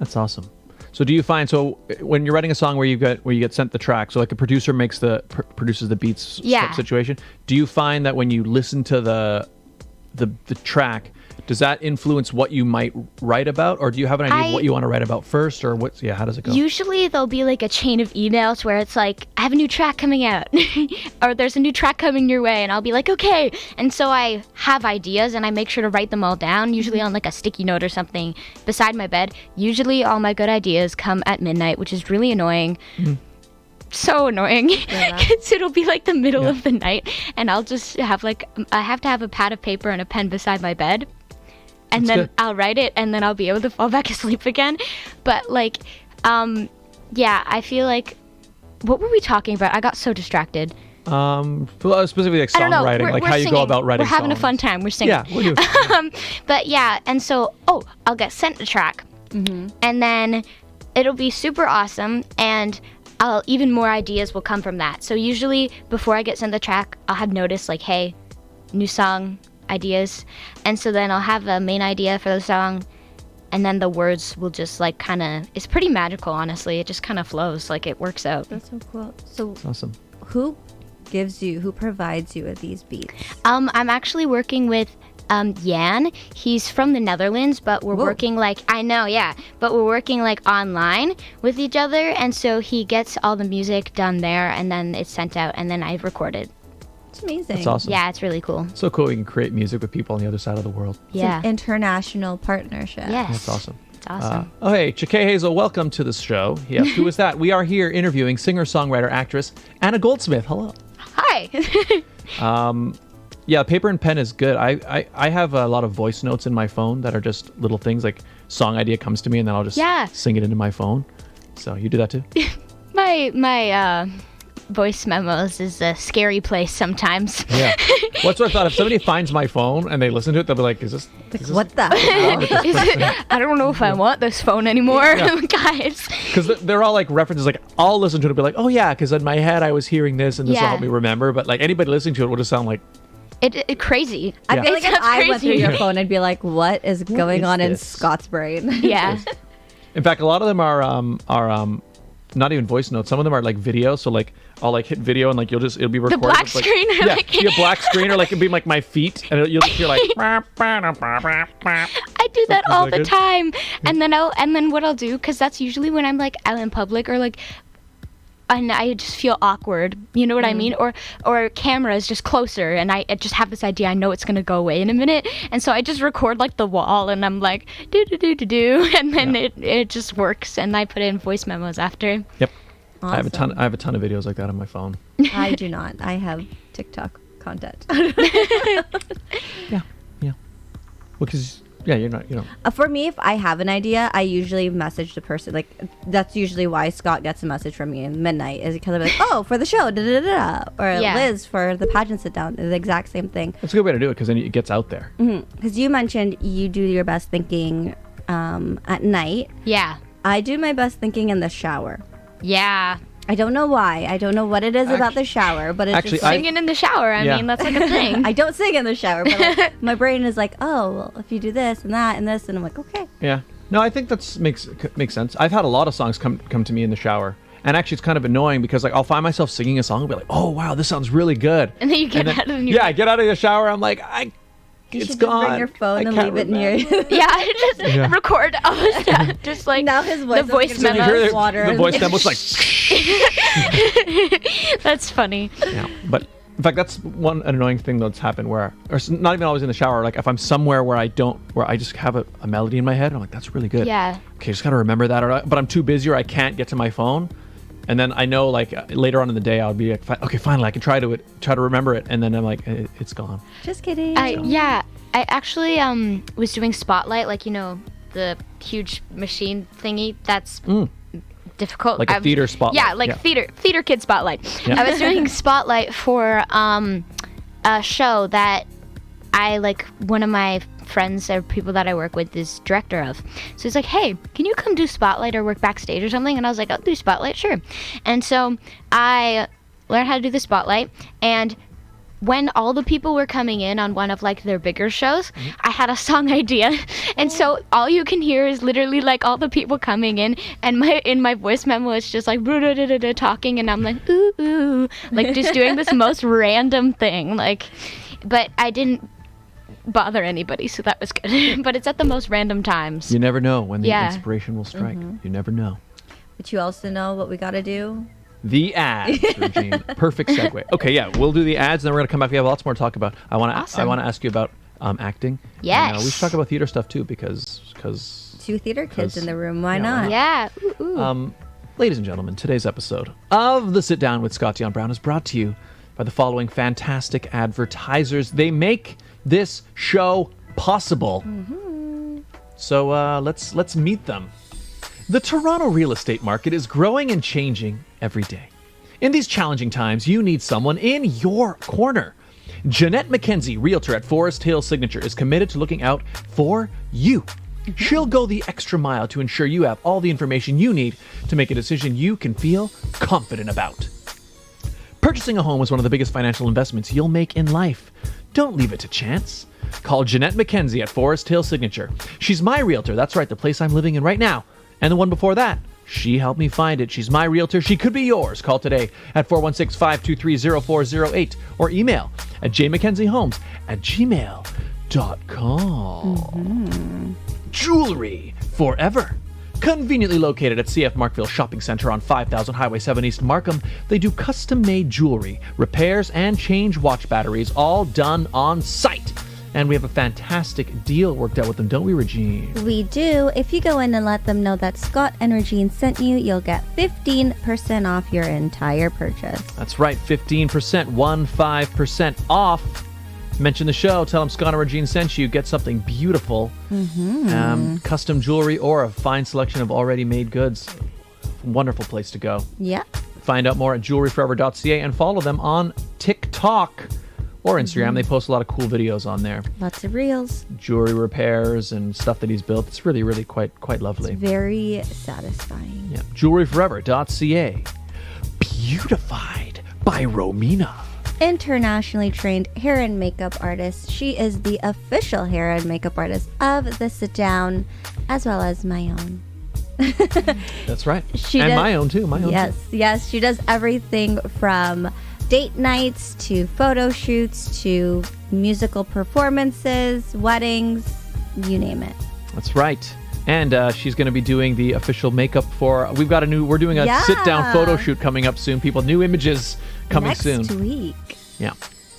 S1: That's awesome. So do you find, so when you're writing a song where you get sent the track, so like a producer produces the beats situation, do you find that when you listen to the track, does that influence what you might write about, or do you have an idea of what you want to write about first, or how does it go?
S4: Usually there'll be like a chain of emails where it's like, I have a new track coming out, or there's a new track coming your way, and I'll be like, okay. And so I have ideas, and I make sure to write them all down, usually on like a sticky note or something beside my bed. Usually all my good ideas come at midnight, which is really annoying. So annoying, because it'll be like the middle of the night, and I'll just have I have to have a pad of paper and a pen beside my bed, and then I'll write it, and then I'll be able to fall back asleep again. But like, I feel like, what were we talking about? I got so distracted.
S1: Specifically like
S4: I don't know.
S1: songwriting, like how you
S4: singing.
S1: go about writing
S4: We're having
S1: songs.
S4: a fun time. We're singing.
S1: Yeah, we're doing
S4: But yeah, and so, I'll get sent a track, and then it'll be super awesome, and even more ideas will come from that. So usually before I get sent the track, I'll have noticed like, hey, new song ideas. And so then I'll have a main idea for the song, and then the words will just like it's pretty magical, honestly. It just kind of flows, like it works out.
S3: That's so cool. So
S1: That's awesome.
S3: who provides you with these beats?
S4: I'm actually working with Jan. He's from the Netherlands, but we're working but we're working like online with each other, and so he gets all the music done there, and then it's sent out, and then I record it.
S3: It's amazing.
S1: That's awesome.
S4: Yeah, it's really cool.
S1: So cool we can create music with people on the other side of the world.
S3: It's an international partnership.
S4: Yes.
S1: That's awesome.
S4: It's awesome.
S1: Hey, Chike Hazel, welcome to the show. Yes, who is that? We are here interviewing singer-songwriter, actress, Anna Goldsmith. Hello.
S4: Hi.
S1: Yeah, paper and pen is good. I have a lot of voice notes in my phone that are just little things, like song idea comes to me, and then I'll just sing it into my phone. So you do that too?
S4: My voice memos is a scary place sometimes.
S1: Yeah. Well, that's what I thought. If somebody finds my phone and they listen to it, they'll be like, is this
S3: What the?
S4: I don't know if I want this phone anymore, guys.
S1: Because they're all like references, like I'll listen to it and be like, oh yeah, because in my head I was hearing this and this will help me remember. But like anybody listening to it will just sound like,
S4: It crazy.
S3: I feel like if
S4: sounds
S3: I went through
S4: crazy.
S3: your phone, I'd be like, what is going
S1: is
S3: on in
S1: this?
S3: Scott's brain?
S4: Yeah.
S1: in fact, a lot of them are not even voice notes. Some of them are like video. So like I'll like hit video and like it'll be recorded.
S4: black
S1: with, like,
S4: screen or
S1: yeah,
S4: like-
S1: see a black screen, or like it'll be like my feet, and you'll just hear like.
S4: I do that all
S1: that
S4: the
S1: good?
S4: time, and then what I'll do, because that's usually when I'm like out in public, or like, and I just feel awkward, you know what I mean, or camera is just closer, and I just have this idea, I know it's gonna go away in a minute, and so I just record like the wall, and I'm like do do do do do, and then it just works, and I put in voice memos after.
S1: Yep.
S3: Awesome.
S1: I have a ton of videos like that on my phone.
S3: I do not. I have TikTok content.
S1: Yeah. Well, because you're not,
S3: For me, if I have an idea, I usually message the person. Like, that's usually why Scott gets a message from me in midnight, is because I'm like, oh, for the show, da da da, or Liz for the pageant sit down. It's the exact same thing.
S1: That's a good way to do it, because then it gets out there.
S3: Because you mentioned you do your best thinking at night.
S4: Yeah.
S3: I do my best thinking in the shower.
S4: Yeah.
S3: I don't know why. I don't know what it is about the shower, but it's just
S4: singing in the shower. I mean, that's like a thing.
S3: I don't sing in the shower, but like, my brain is like, oh, well, if you do this and that and this, and I'm like, okay.
S1: Yeah. No, I think that makes sense. I've had a lot of songs come to me in the shower. And actually, it's kind of annoying because like I'll find myself singing a song and be like, oh, wow, this sounds really good.
S4: And then you get out of
S1: I get out of the shower. I'm like,
S3: It's
S1: gone.
S3: Bring your phone and leave it near you.
S4: Record all the stuff. Just like
S3: now his voice,
S4: the voice
S3: memo.
S1: Hear
S3: Water.
S1: The voice memo was like.
S4: That's funny.
S1: Yeah, but in fact, that's one annoying thing that's happened or not even always in the shower. Like if I'm somewhere where I just have a melody in my head, I'm like, that's really good.
S4: Yeah.
S1: Okay, just gotta remember that. But I'm too busy or I can't get to my phone. And then I know, like later on in the day, I'll be like, okay, finally, I can try to remember it. And then I'm like, it's gone.
S3: Just kidding.
S4: I actually was doing Spotlight, like the huge machine thingy. That's difficult.
S1: Like a theater spotlight.
S4: Yeah, like theater kid Spotlight. Yeah. I was doing Spotlight for a show that I like. One of my friends or people that I work with is director of. So he's like, hey, can you come do Spotlight or work backstage or something? And I was like, I'll do Spotlight, sure. And so I learned how to do the Spotlight. And when all the people were coming in on one of like their bigger shows, I had a song idea. And so all you can hear is literally like all the people coming in, and in my voice memo it's just like talking, and I'm like ooh, ooh, like just doing this most random thing, like, but I didn't bother anybody, so that was good. But it's at the most random times.
S1: You never know when the inspiration will strike. You never know.
S3: But you also know what we gotta do?
S1: The ads, Regine. Perfect segue. Okay, yeah, we'll do the ads, and then we're gonna come back. We have lots more to talk about. I want to ask you about acting.
S4: Yes.
S1: And, we should talk about theater stuff too, because
S3: two theater kids in the room. Why not?
S4: Yeah. Ooh.
S1: Ladies and gentlemen, today's episode of the Sit Down with Scott Dion Brown is brought to you by the following fantastic advertisers. They make this show possible. So let's meet them. The Toronto real estate market is growing and changing every day. In these challenging times, you need someone in your corner. Jeanette McKenzie, Realtor at Forest Hill Signature, is committed to looking out for you. She'll go the extra mile to ensure you have all the information you need to make a decision you can feel confident about. Purchasing a home is one of the biggest financial investments you'll make in life. Don't leave it to chance. Call Jeanette McKenzie at Forest Hill Signature. She's my realtor. That's right, the place I'm living in right now. And the one before that. She helped me find it. She's my realtor. She could be yours. Call today at 416-523-0408 or email at JMckenziehomes at gmail.com. Jewelry forever. Conveniently located at CF Markville Shopping Center on 5000 Highway 7 East Markham, they do custom-made jewelry, repairs, and change watch batteries, all done on site. And we have a fantastic deal worked out with them, don't we, Regine?
S3: We do. If you go in and let them know that Scott and Regine sent you, you'll get 15% off your entire purchase.
S1: That's right, 15%, 15% off. Mention the show, tell them Scott and Regine sent you, get something beautiful, custom jewelry, or a fine selection of already made goods. Wonderful place to go.
S3: Yeah.
S1: Find out more at jewelryforever.ca and follow them on TikTok or Instagram. They post a lot of cool videos on there.
S3: Lots of reels.
S1: Jewelry repairs and stuff that he's built. It's really, really quite lovely.
S3: It's very satisfying.
S1: Yeah. Jewelryforever.ca. Beautified by Romina.
S3: Internationally trained hair and makeup artist. She is the official hair and makeup artist of The Sit Down, as well as my own.
S1: That's right. My own too.
S3: Yes. She does everything from date nights to photo shoots to musical performances, weddings, you name it.
S1: That's right. And she's going to be doing the official makeup we're doing a sit-down photo shoot coming up soon. People, new images coming soon.
S3: Next week.
S1: Yeah.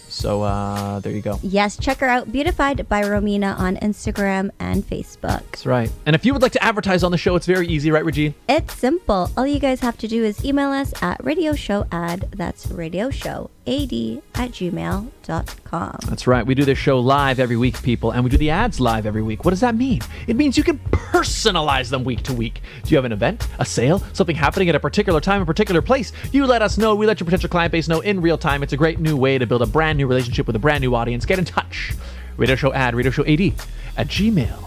S1: So there you go.
S3: Yes, check her out. Beautified by Romina on Instagram and Facebook.
S1: That's right. And if you would like to advertise on the show, it's very easy, right, Regine?
S3: It's simple. All you guys have to do is email us at radioshowad, that's radioshowad@gmail.com.
S1: That's right. We do this show live every week, people, and we do the ads live every week. What does that mean? It means you can personalize them week to week. Do you have an event, a sale, something happening at a particular time, a particular place? You let us know. We let your potential client base know in real time. It's a great new way to build a brand new relationship with a brand new audience. Get in touch. Radio Show Ad, Radio Show AD at gmail.com.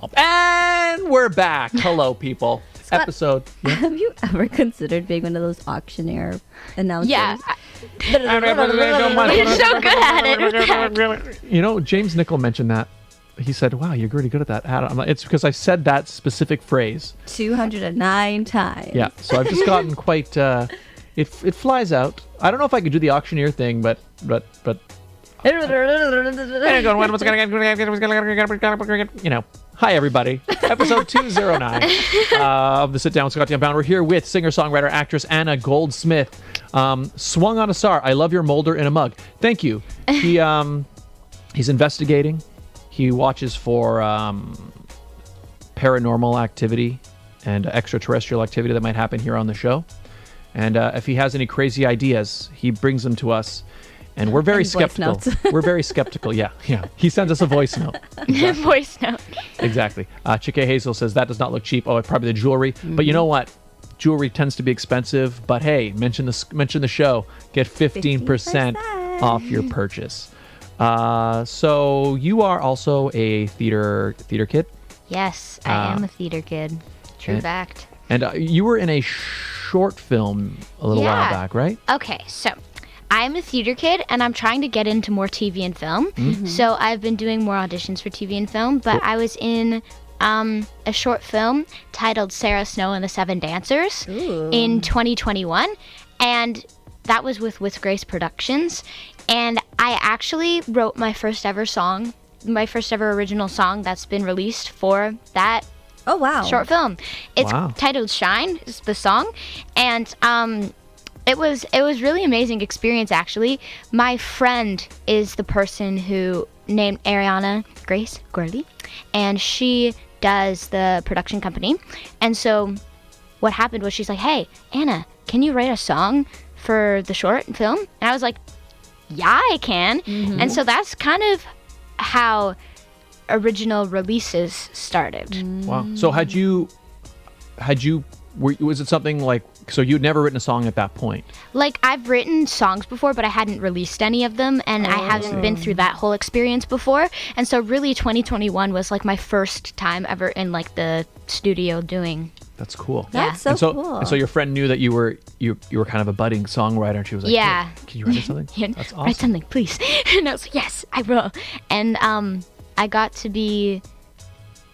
S1: And we're back. Hello, people.
S3: Scott,
S1: Episode. Yeah.
S3: Have you ever considered being one of those auctioneer announcers?
S4: Yeah. You're so good at it.
S1: You know, James Nichol mentioned that. He said, wow, you're really good at that. I'm like, it's because I said that specific phrase
S3: 209 times.
S1: Yeah, so I've just gotten quite. It flies out. I don't know if I could do the auctioneer thing, but. You know, hi everybody. Episode 209 of the Sit Down with Scott Dion Brown. We're here with singer-songwriter actress Anna Goldsmith. Swung on a star. I love your Molder in a mug. Thank you. He's investigating. He watches for paranormal activity and extraterrestrial activity that might happen here on the show. And if he has any crazy ideas, he brings them to us. And we're very skeptical. We're very skeptical. Yeah. He sends us a voice note.
S4: Exactly. Voice note.
S1: Exactly. Chike Hazel says that does not look cheap. Oh, probably the jewelry. Mm-hmm. But you know what? Jewelry tends to be expensive. But hey, mention the show. Get 15% off your purchase. So you are also a theater kid?
S4: Yes, I am a theater kid. True fact.
S1: And you were in a short film a little while back, right?
S4: Okay, so I'm a theater kid, and I'm trying to get into more TV and film. Mm-hmm. So I've been doing more auditions for TV and film, but I was in a short film titled Sarah Snow and the Seven Dancers in 2021, and that was with Grace Productions. And I actually wrote my first ever original song that's been released for that short film. It's titled Shine, is the song. And it was really amazing experience, actually. My friend is the person who named Ariana Grace Gurley, and she does the production company. And so what happened was she's like, hey, Anna, can you write a song for the short film? And I was like, yeah, I can. Mm-hmm. And so that's kind of how original releases started.
S1: Wow. So was it something like, so you'd never written a song at that point?
S4: Like, I've written songs before, but I hadn't released any of them, and I haven't been through that whole experience before. And so really 2021 was like my first time ever in like the studio doing.
S1: That's cool.
S3: That's cool.
S1: And so your friend knew that you were kind of a budding songwriter, and she was like,
S4: yeah,
S1: hey, can you write something?
S4: Yeah,
S1: that's awesome.
S4: Write something, please. And I was like, yes, I will. And I got to be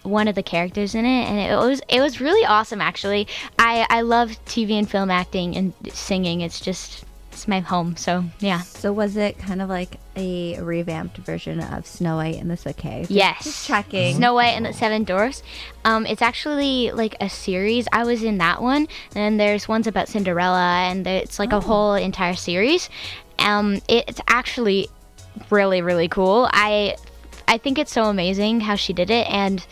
S4: one of the characters in it, and it was really awesome, actually. I love TV and film acting and singing. It's my home, so yeah.
S3: So was it kind of like a revamped version of Snow White and the Cave?
S4: Yes.
S3: Just checking.
S4: Snow White and the Seven Dwarfs. It's actually like a series. I was in that one, and there's ones about Cinderella, and it's like a whole entire series. It's actually really, really cool. I think it's so amazing how she did it, and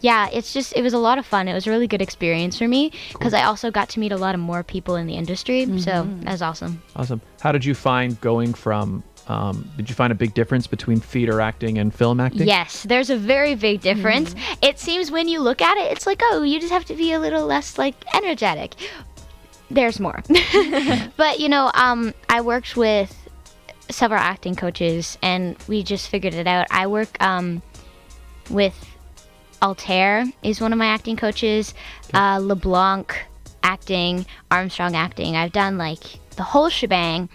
S4: yeah, it was a lot of fun. It was a really good experience for me because I also got to meet a lot of more people in the industry. Mm-hmm. So that was awesome.
S1: Awesome. How did you find going from, did you find a big difference between theater acting and film acting?
S4: Yes, there's a very big difference. Mm-hmm. It seems when you look at it, it's like, oh, you just have to be a little less like energetic. There's more. But, you know, I worked with several acting coaches, and we just figured it out. I work with Altair is one of my acting coaches, LeBlanc acting, Armstrong acting. I've done like the whole shebang,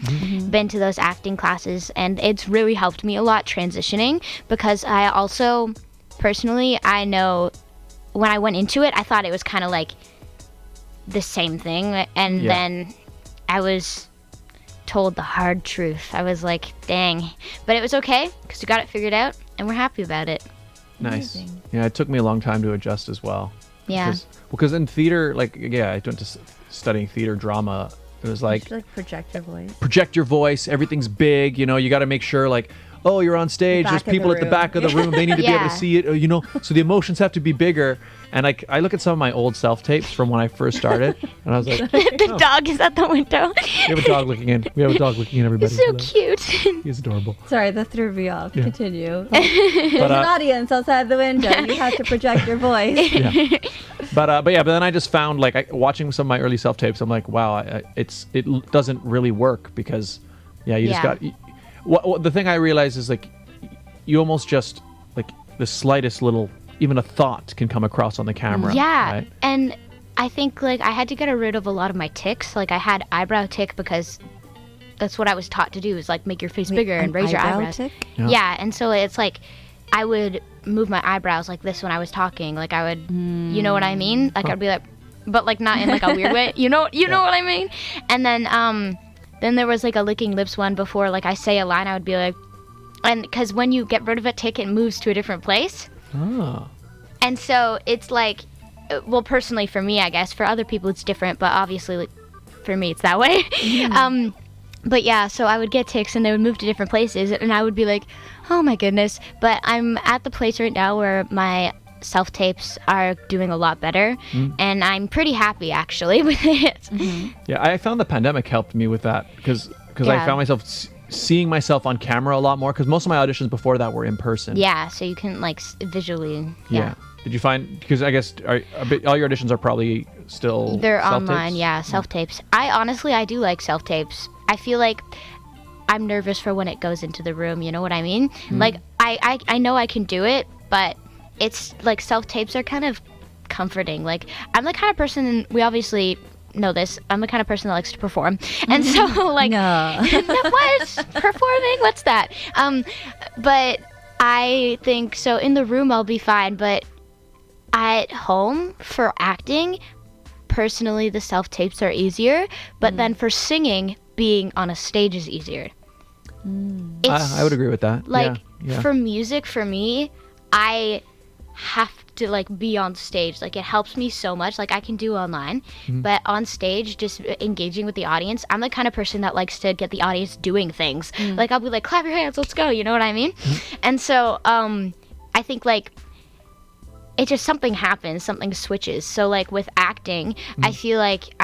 S4: been to those acting classes, and it's really helped me a lot transitioning, because I also personally, I know when I went into it, I thought it was kind of like the same thing, and then I was told the hard truth. I was like, dang, but it was okay because we got it figured out and we're happy about it.
S1: Nice. Amazing. Yeah, it took me a long time to adjust as well.
S4: Yeah.
S1: Because in theater, like, I went to studying theater drama. It was like
S3: project your voice.
S1: Project your voice. Everything's big. You know, you got to make sure, like, oh, you're on stage. There's people at the back of the room. They need to be able to see it. You know, so the emotions have to be bigger. And I look at some of my old self-tapes from when I first started, and I was like,
S4: the dog is at the window.
S1: We have a dog looking in. Everybody.
S4: He's so cute.
S1: He's adorable.
S3: Sorry, that threw me off. Yeah. Continue. There's an audience outside the window. You have to project your voice.
S1: Yeah. But then I just found, like, watching some of my early self-tapes, I'm like, wow, it doesn't really work because, you just got. What the thing I realized is, like, you almost just, like, the slightest little even a thought can come across on the camera.
S4: Yeah,
S1: right?
S4: and I think like I had to get rid of a lot of my tics. Like I had eyebrow tick because that's what I was taught to do, is like make your face bigger and raise your eyebrows.
S3: Tick?
S4: Yeah, and so it's like I would move my eyebrows like this when I was talking. Like I would, you know what I mean? Like I'd be like, but like not in like a weird way. You know what I mean? And then there was like a licking lips one before, like I say a line, I would be like, and because when you get rid of a tick, it moves to a different place.
S1: Oh.
S4: And so it's like, well, personally for me, I guess. For other people, it's different, but obviously, like, for me, it's that way. But yeah, so I would get tics, and they would move to different places, and I would be like, oh my goodness. But I'm at the place right now where my self-tapes are doing a lot better, and I'm pretty happy, actually, with it.
S1: Yeah, I found the pandemic helped me with that, because I found myself seeing myself on camera a lot more, because most of my auditions before that were in person.
S4: Yeah, so you can, like, visually,
S1: Yeah. Did you find, because I guess all your auditions are probably still
S4: They're
S1: self-tapes?
S4: online, yeah, self-tapes. I do like self-tapes. I feel like I'm nervous for when it goes into the room, you know what I mean? Like, I know I can do it, but it's, like, self-tapes are kind of comforting. Like, I'm the kind of person, we obviously know this, I'm the kind of person that likes to perform. And so, like, what? Performing? What's that? But I think, so in the room I'll be fine, but at home for acting, personally the self-tapes are easier, but then for singing, being on a stage is easier.
S1: I would agree with that.
S4: Like,
S1: yeah.
S4: for music, for me, I have to, like, be on stage. Like, it helps me so much. Like, I can do online, but on stage, just engaging with the audience, I'm the kind of person that likes to get the audience doing things. Like, I'll be like, clap your hands, let's go, you know what I mean? And so, I think, like, it just, something happens, something switches. So, like, with acting, I feel like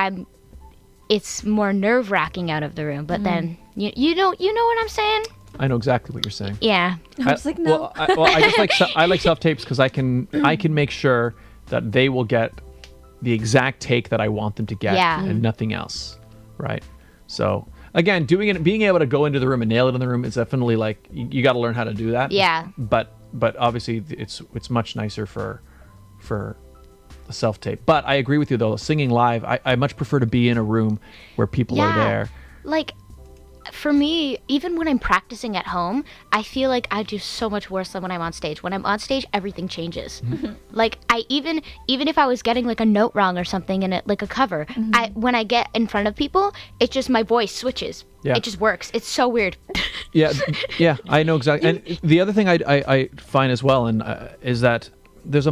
S4: it's more nerve-wracking out of the room, but then, you know what I'm saying?
S1: I know exactly what you're saying.
S4: Yeah.
S3: I was like, no.
S1: I just like I like self-tapes because I can make sure that they will get the exact take that I want them to get and nothing else, right? So again, being able to go into the room and nail it in the room is definitely, like, you got to learn how to do that.
S4: Yeah.
S1: But obviously it's much nicer for a self-tape. But I agree with you though, singing live, I much prefer to be in a room where people are there.
S4: Like, for me, even when I'm practicing at home, I feel like I do so much worse than when I'm on stage. When I'm on stage, everything changes. Like, I even if I was getting, like, a note wrong or something in it, like a cover, when I get in front of people, it's just my voice switches.
S1: Yeah.
S4: It just works. It's so weird.
S1: Yeah, I know exactly. And the other thing I find as well, and is that there's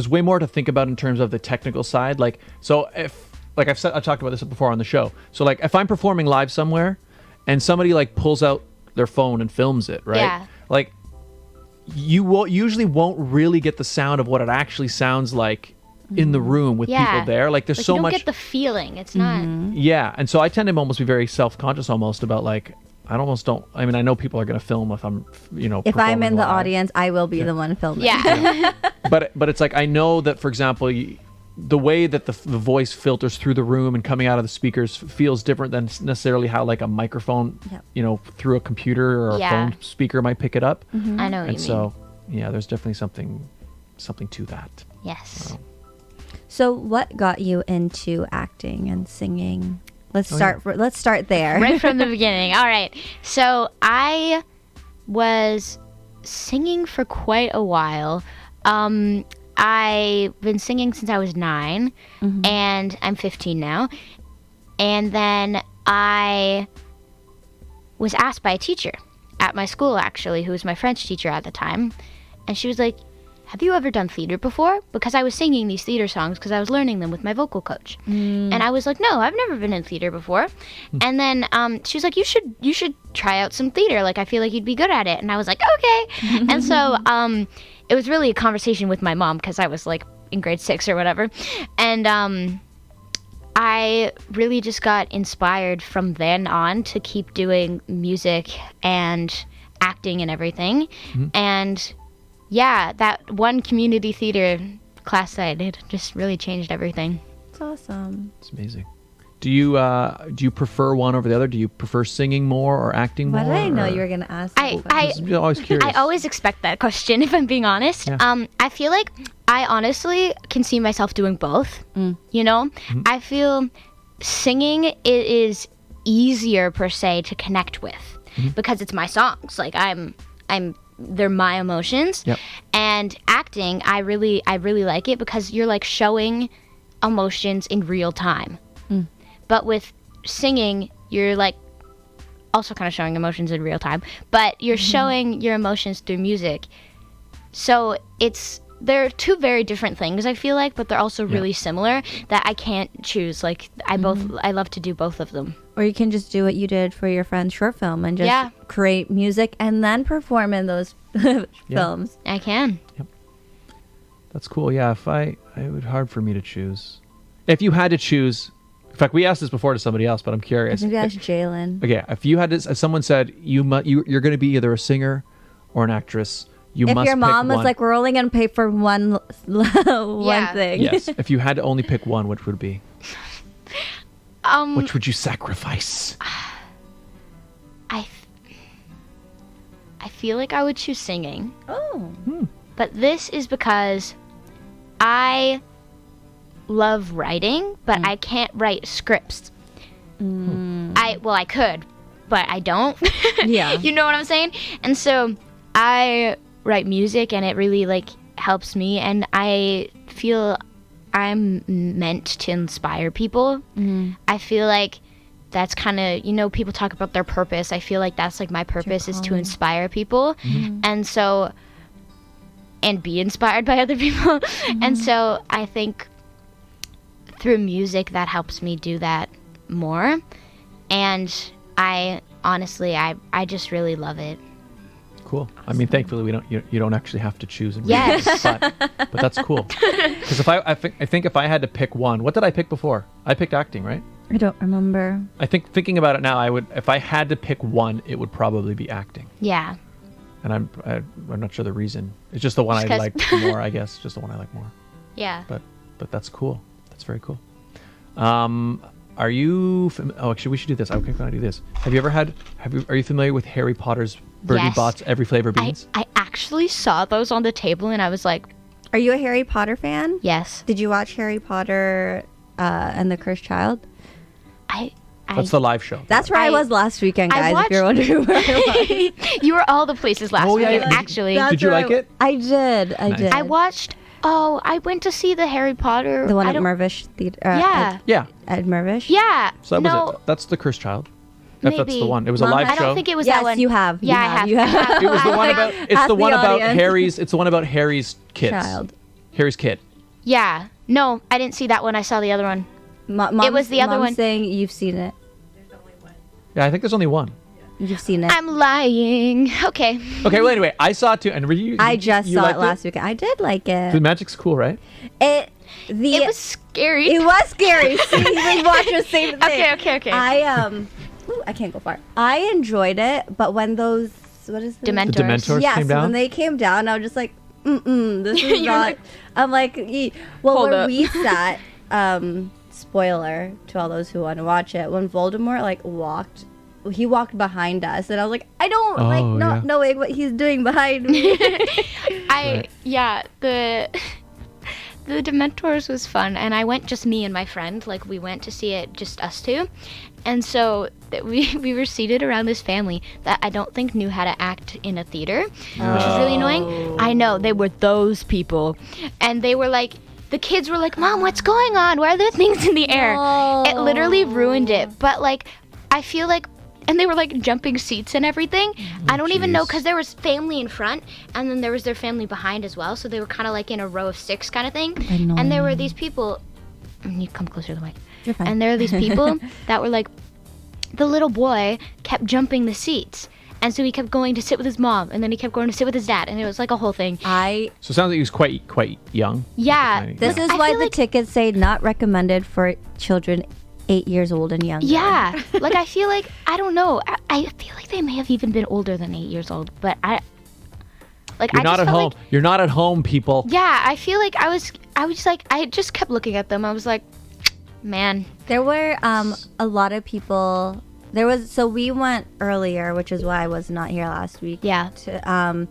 S1: way more to think about in terms of the technical side. Like, so I talked about this before on the show. So, like, if I'm performing live somewhere, and somebody, like, pulls out their phone and films it, right?
S4: Yeah.
S1: Like, you usually won't really get the sound of what it actually sounds like in the room with people there. Like, there's
S4: like,
S1: so
S4: you don't
S1: much.
S4: get the feeling. It's not.
S1: Yeah, and so I tend to almost be very self-conscious almost about, like, I know people are going to film if I'm,
S3: If I'm in the
S1: live.
S3: audience, I will be the one filming.
S4: Yeah.
S1: But it's like, I know that, for example, the way that the voice filters through the room and coming out of the speakers feels different than necessarily how, like, a microphone, through a computer or a phone speaker might pick it up.
S4: I know what you mean.
S1: And so, yeah, there's definitely something to that.
S4: Yes.
S3: So what got you into acting and singing? Let's start there.
S4: Right from the beginning. All right. So I was singing for quite a while. I've been singing since I was 9, and I'm 15 now. And then I was asked by a teacher at my school, actually, who was my French teacher at the time. And she was like, have you ever done theater before? Because I was singing these theater songs because I was learning them with my vocal coach. And I was like, no, I've never been in theater before. And then she was like, you should try out some theater. Like, I feel like you'd be good at it. And I was like, okay. And so it was really a conversation with my mom because I was, like, in grade 6 or whatever. And I really just got inspired from then on to keep doing music and acting and everything. And yeah, that one community theater class that I did just really changed everything.
S3: It's awesome.
S1: It's amazing. Do you prefer one over the other? Do you prefer singing more or acting more?
S3: Why did I know
S1: or-
S3: you were gonna ask?
S4: I
S1: I'm always curious.
S4: I always expect that question, if I'm being honest.
S1: Yeah.
S4: I feel like I honestly can see myself doing both. You know, I feel singing it is easier per se to connect with because it's my songs. Like they're my emotions.
S1: Yep.
S4: And acting, I really like it because you're like showing emotions in real time. But with singing, you're like also kind of showing emotions in real time, but you're showing your emotions through music. So they're two very different things, I feel like, but they're also really similar that I can't choose. Like I love to do both of them.
S3: Or you can just do what you did for your friend's short film and just create music and then perform in those films.
S4: I can.
S1: That's cool. Yeah, it would be hard for me to choose. If you had to choose, in fact, we asked this before to somebody else, but I'm curious.
S3: Maybe that's Jalen.
S1: Okay, if someone said you're going to be either a singer or an actress, you
S3: If
S1: must
S3: your
S1: pick
S3: mom was
S1: one.
S3: like, we're only gonna pay for one thing.
S1: Yes. If you had to only pick one, which would it be? Which would you sacrifice?
S4: I feel like I would choose singing.
S3: Oh.
S4: But this is because I love writing, but I can't write scripts. I could, but I don't.
S3: Yeah.
S4: You know what I'm saying? And so I write music, and it really like helps me, and I feel I'm meant to inspire people. I feel like that's kind of, people talk about their purpose. I feel like that's like my purpose is to inspire people. And so, and be inspired by other people. And so I think through music that helps me do that more. And I honestly, I just really love it.
S1: Cool. I mean, thankfully you don't actually have to choose.
S4: Yes.
S1: But that's cool. Because I think if I had to pick one, what did I pick before? I picked acting, right?
S3: I don't remember.
S1: I think thinking about it now, if I had to pick one, it would probably be acting.
S4: Yeah.
S1: And I'm not sure the reason. It's just the one I like more, I guess. Just the one I like more.
S4: Yeah.
S1: But that's cool. That's very cool. Are you? Actually, we should do this. Okay, can I do this? Are you familiar with Harry Potter's Bertie
S4: Yes.
S1: Bott's Every Flavor Beans?
S4: I actually saw those on the table, and I was like,
S3: Are you a Harry Potter fan?
S4: yes.
S3: Did you watch Harry Potter and the Cursed Child?
S1: That's the live show.
S3: That's where I was last weekend,
S4: I
S3: guys. If you're wondering where I was.
S4: You were all the places last weekend, actually.
S1: Did you like it?
S3: I did.
S1: Nice.
S4: I watched. Oh, I went to see the Harry Potter.
S3: The one at Mirvish Theater.
S4: Yeah.
S1: Yeah.
S3: At Mirvish?
S4: Yeah.
S1: So that was it. That's the Cursed Child. If that's the
S4: Maybe.
S1: one. It was
S3: Mom,
S1: a live
S4: I
S1: show.
S4: don't think it was
S3: Yes,
S4: that one.
S3: you have.
S4: Yeah, I have.
S3: You have.
S1: It was the one about. It's
S3: Ask
S1: the one
S3: the
S1: about
S3: audience.
S1: Harry's. It's the one about Harry's kids.
S3: Child.
S1: Harry's kid.
S4: Yeah. No, I didn't see that one. I saw the other one.
S3: It
S4: was the other one.
S3: saying you've seen it.
S1: Yeah, I think there's only one.
S3: You've seen it.
S4: I'm lying. Okay.
S1: Okay. Well, anyway, I saw it too, and
S3: I just saw it
S1: liked
S3: last weekend. I did like it.
S1: The magic's cool, right?
S4: It was scary.
S3: It was scary. See, we watched the same thing.
S4: Okay.
S3: I can't go far. I enjoyed it, but when those
S1: The Dementors
S3: yes,
S1: came down.
S3: when they came down, I was just like, this is
S4: You're
S3: not.
S4: like-
S3: I'm like, well,
S4: Hold
S3: where
S4: up.
S3: we sat. Spoiler to all those who want to watch it. When Voldemort he walked behind us, and I was like, I don't like not knowing what he's doing behind me.
S4: The Dementors was fun, and I went just me and my friend. Like, we went to see it just us two, and so we were seated around this family that I don't think knew how to act in a theater, which is really annoying. I know, they were those people, and they were like, the kids were like, Mom, what's going on? Why are there things in the air? It literally ruined it. But like, I feel like, and they were like jumping seats and everything. I don't even know, because there was family in front, and then there was their family behind as well. So they were kind of like in a row of 6 kind of thing. And there were these people, you come closer to the mic.
S3: You're fine.
S4: And there were these people that were like, the little boy kept jumping the seats. And so he kept going to sit with his mom, and then he kept going to sit with his dad, and it was like a whole thing.
S1: So it sounds like he was quite young.
S4: Yeah.
S3: This is
S4: I
S3: why
S4: feel
S3: the
S4: like-
S3: tickets say not recommended for children 8 years old and younger.
S4: Yeah. Like, I feel like, I don't know. I feel like they may have even been older than 8 years old, but
S1: You're not at home. You're not at home, people.
S4: Yeah, I feel like I was like, I just kept looking at them. I was like, Man.
S3: There were a lot of people. So we went earlier, which is why I was not here last week.
S4: Yeah.
S3: And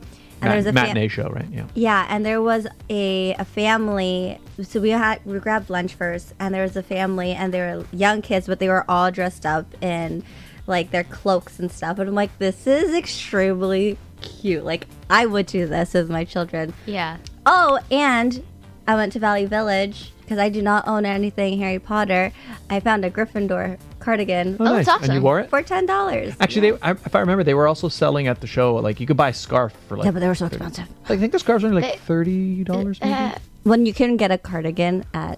S3: there was a
S1: matinee show, right? Yeah.
S3: Yeah, and there was a family. So we grabbed lunch first, and there was a family, and they were young kids, but they were all dressed up in like their cloaks and stuff. And I'm like, this is extremely cute. Like, I would do this with my children.
S4: Yeah.
S3: Oh, and I went to Valley Village because I do not own anything Harry Potter. I found a Gryffindor cardigan
S1: Oh,
S4: Oh,
S1: nice.
S4: that's awesome.
S1: And you wore it?
S3: for $10.
S1: Actually, if I remember, they were also selling at the show. Like, you could buy a scarf for like.
S3: Yeah, but they were so expensive.
S1: I think the scarves are only like $30, maybe.
S3: When you can get a cardigan at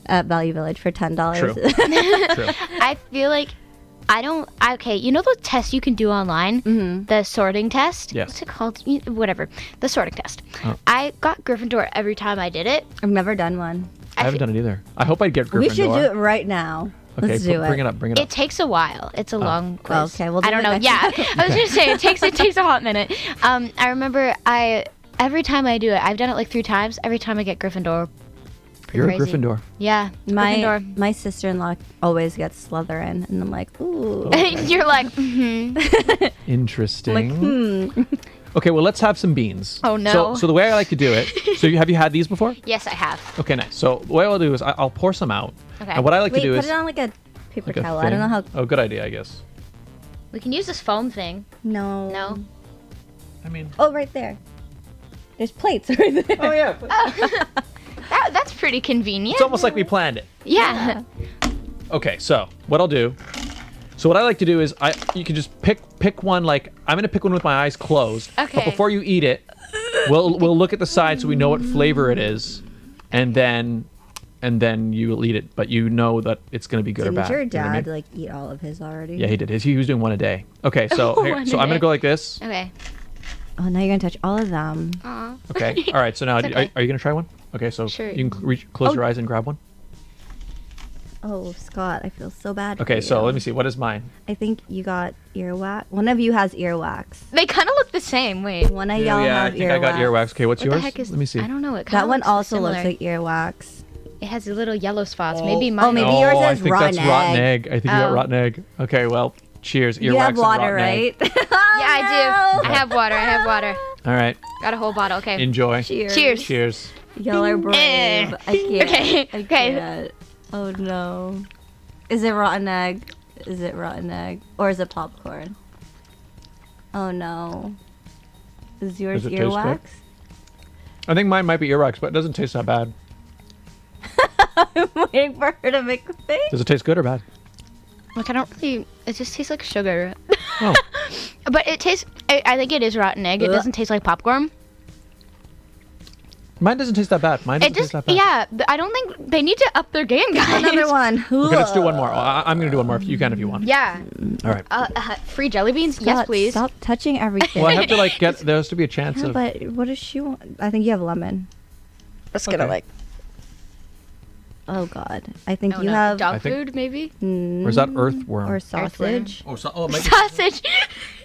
S3: Valley Village for $10.
S1: True. True.
S4: I feel like okay, you know those tests you can do online? Mm-hmm. The sorting test?
S1: Yes.
S4: What's it called? Whatever. The sorting test.
S1: Oh.
S4: I got Gryffindor every time I did it.
S3: I've never done one.
S1: I haven't done it either. I hope I'd get Gryffindor.
S3: We should do it right now.
S1: Okay,
S3: Let's do
S1: bring
S3: it.
S1: it up. Bring it
S4: It
S1: up.
S4: takes a while. It's a long quiz.
S3: Okay, we'll do
S4: I don't
S3: it
S4: know.
S3: next
S4: Yeah,
S3: time.
S4: I was gonna say it takes a hot minute. I remember every time I do it, I've done it like 3 times. Every time I get Gryffindor.
S1: You're
S4: crazy.
S1: a Gryffindor.
S4: Yeah, Gryffindor.
S3: My sister-in-law always gets Slytherin, and I'm like, ooh.
S4: You're like, mm-hmm.
S1: Interesting. Okay, well, let's have some beans.
S4: Oh, no.
S1: So the way I like to do it. So have you had these before?
S4: Yes, I have.
S1: Okay, nice. So the way I'll do is I'll pour some out.
S4: Okay.
S1: And what I like
S3: Wait,
S1: to do
S3: put
S1: is
S3: it on like a paper
S1: like a
S3: towel. I don't know how.
S1: Oh, good idea, I guess.
S4: We can use this foam thing.
S3: No.
S4: No.
S1: I mean.
S3: Oh, right there. There's plates right there.
S1: Oh yeah.
S4: That's pretty convenient.
S1: It's almost like we planned it.
S4: Yeah.
S1: Okay, so what I'll do. So what I like to do is you can just pick one. Like, I'm gonna pick one with my eyes closed.
S4: Okay.
S1: But before you eat it, we'll look at the side so we know what flavor it is, and then you'll eat it. But you know that it's gonna be good or
S3: Didn't
S1: bad.
S3: your
S1: You know what I
S3: dad
S1: mean?
S3: like eat all of his already?
S1: Yeah, he did. He was doing one a day. Okay, so
S4: One
S1: here,
S4: a
S1: so I'm gonna
S4: day.
S1: go like this.
S4: Okay.
S3: Oh, now you're gonna touch all of them.
S4: Aw.
S1: Okay. All right. So now,
S4: It's okay.
S1: are you gonna try one? Okay. So
S4: Sure.
S1: you can close your eyes and grab one.
S3: Oh, Scott, I feel so bad.
S1: Okay.
S3: for
S1: So
S3: you.
S1: let me see. What is mine?
S3: I think you got earwax. One of you has earwax.
S4: They kind of look the same. Wait.
S3: One of y'all
S1: I
S3: have
S1: think
S3: earwax.
S1: I got earwax. Okay. What's
S4: What
S1: yours?
S4: the heck is?
S1: Let me see.
S4: I don't know. It kinda
S3: That one
S4: looks
S3: also
S4: similar.
S3: looks like earwax.
S4: It has little yellow spots. Maybe mine.
S3: Oh, maybe
S1: Oh,
S3: yours
S1: I
S3: is
S1: think
S3: rotten
S1: that's rotten
S3: egg.
S1: egg. I think you got
S4: Oh.
S1: rotten egg. Okay. Well, cheers. Earwax
S3: You have
S1: and
S3: water,
S1: rotten egg.
S3: right?
S4: Yeah, I do. I have water. I have water.
S1: All right.
S4: Got a whole bottle. Okay.
S1: Enjoy.
S4: Cheers.
S1: Cheers.
S3: Y'all are brave.
S4: Eh.
S3: I can't.
S4: Okay,
S3: I
S4: okay.
S3: can't. Oh no. Is it rotten egg? Is it rotten egg? Or is it popcorn? Oh no. Is yours
S1: Does it taste
S3: earwax?
S1: I think mine might be earwax, but it doesn't taste that bad.
S3: I'm waiting for her to make a face.
S1: Does it taste good or bad?
S4: Like I don't really. It just tastes like sugar.
S1: Oh.
S4: But it tastes. I think it is rotten egg. It
S3: Ugh.
S4: doesn't taste like popcorn.
S1: Mine doesn't taste that bad. Mine
S4: It
S1: doesn't
S4: just.
S1: taste that bad.
S4: Yeah. I don't think they need to up their game, guys.
S3: Another one.
S1: Okay, let's do one more. I'm gonna do one more. You can if you want.
S4: Yeah.
S1: All right.
S4: Free jelly beans? Yes,
S3: Scott,
S4: please.
S3: Stop touching everything.
S1: Well, I have to like get. There has to be a chance
S3: Yeah,
S1: of.
S3: but what does she want? I think you have lemon. Let's
S1: get it, like-
S3: Oh God, I think
S4: Oh,
S3: you
S4: no.
S3: have
S4: dog
S1: I think-
S4: food, maybe.
S1: Or is that earthworm?
S3: or sausage.
S1: Oh, it might be-
S4: Sausage.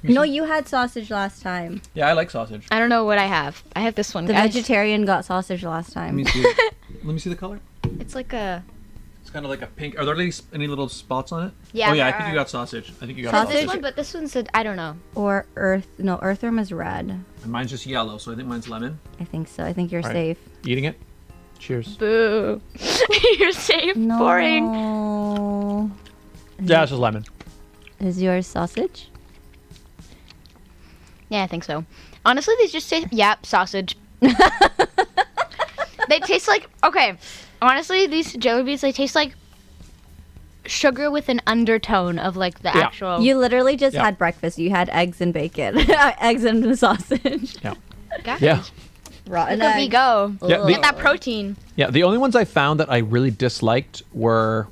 S3: No, you had sausage last time.
S1: Yeah, I like sausage.
S4: I don't know what I have. I have this one.
S3: The
S4: guys.
S3: vegetarian got sausage last
S1: Let
S3: time.
S1: me see. Let me see the color.
S4: It's like a.
S1: It's kind of like a pink. Are there any little spots on it?
S4: Yeah,
S1: Oh yeah, I
S4: there
S1: think
S4: are.
S1: you got sausage. I think you got
S3: Sausage?
S4: This
S1: sausage.
S4: one, but this one said I don't know.
S3: Or earthworm is red.
S1: And mine's just yellow, so I think mine's lemon.
S3: I think so. I think you're
S1: All right.
S3: safe.
S1: Eating it. Cheers.
S4: Boo. You're safe.
S3: No.
S4: Boring.
S1: Yeah, it's just lemon.
S3: Is yours sausage?
S4: Yeah, I think so. Honestly, these just taste. Yep, sausage. They taste like. Okay. Honestly, these jelly beans, they taste like sugar with an undertone of like the
S1: Yeah.
S4: actual.
S3: You literally just
S1: Yeah.
S3: had breakfast. You had eggs and bacon, eggs and sausage.
S1: Yeah.
S4: Guys,
S1: Yeah.
S3: Rotten
S4: Look at me
S3: eggs.
S4: go.
S1: Yeah,
S4: Get that protein.
S1: Yeah. The only ones I found that I really disliked were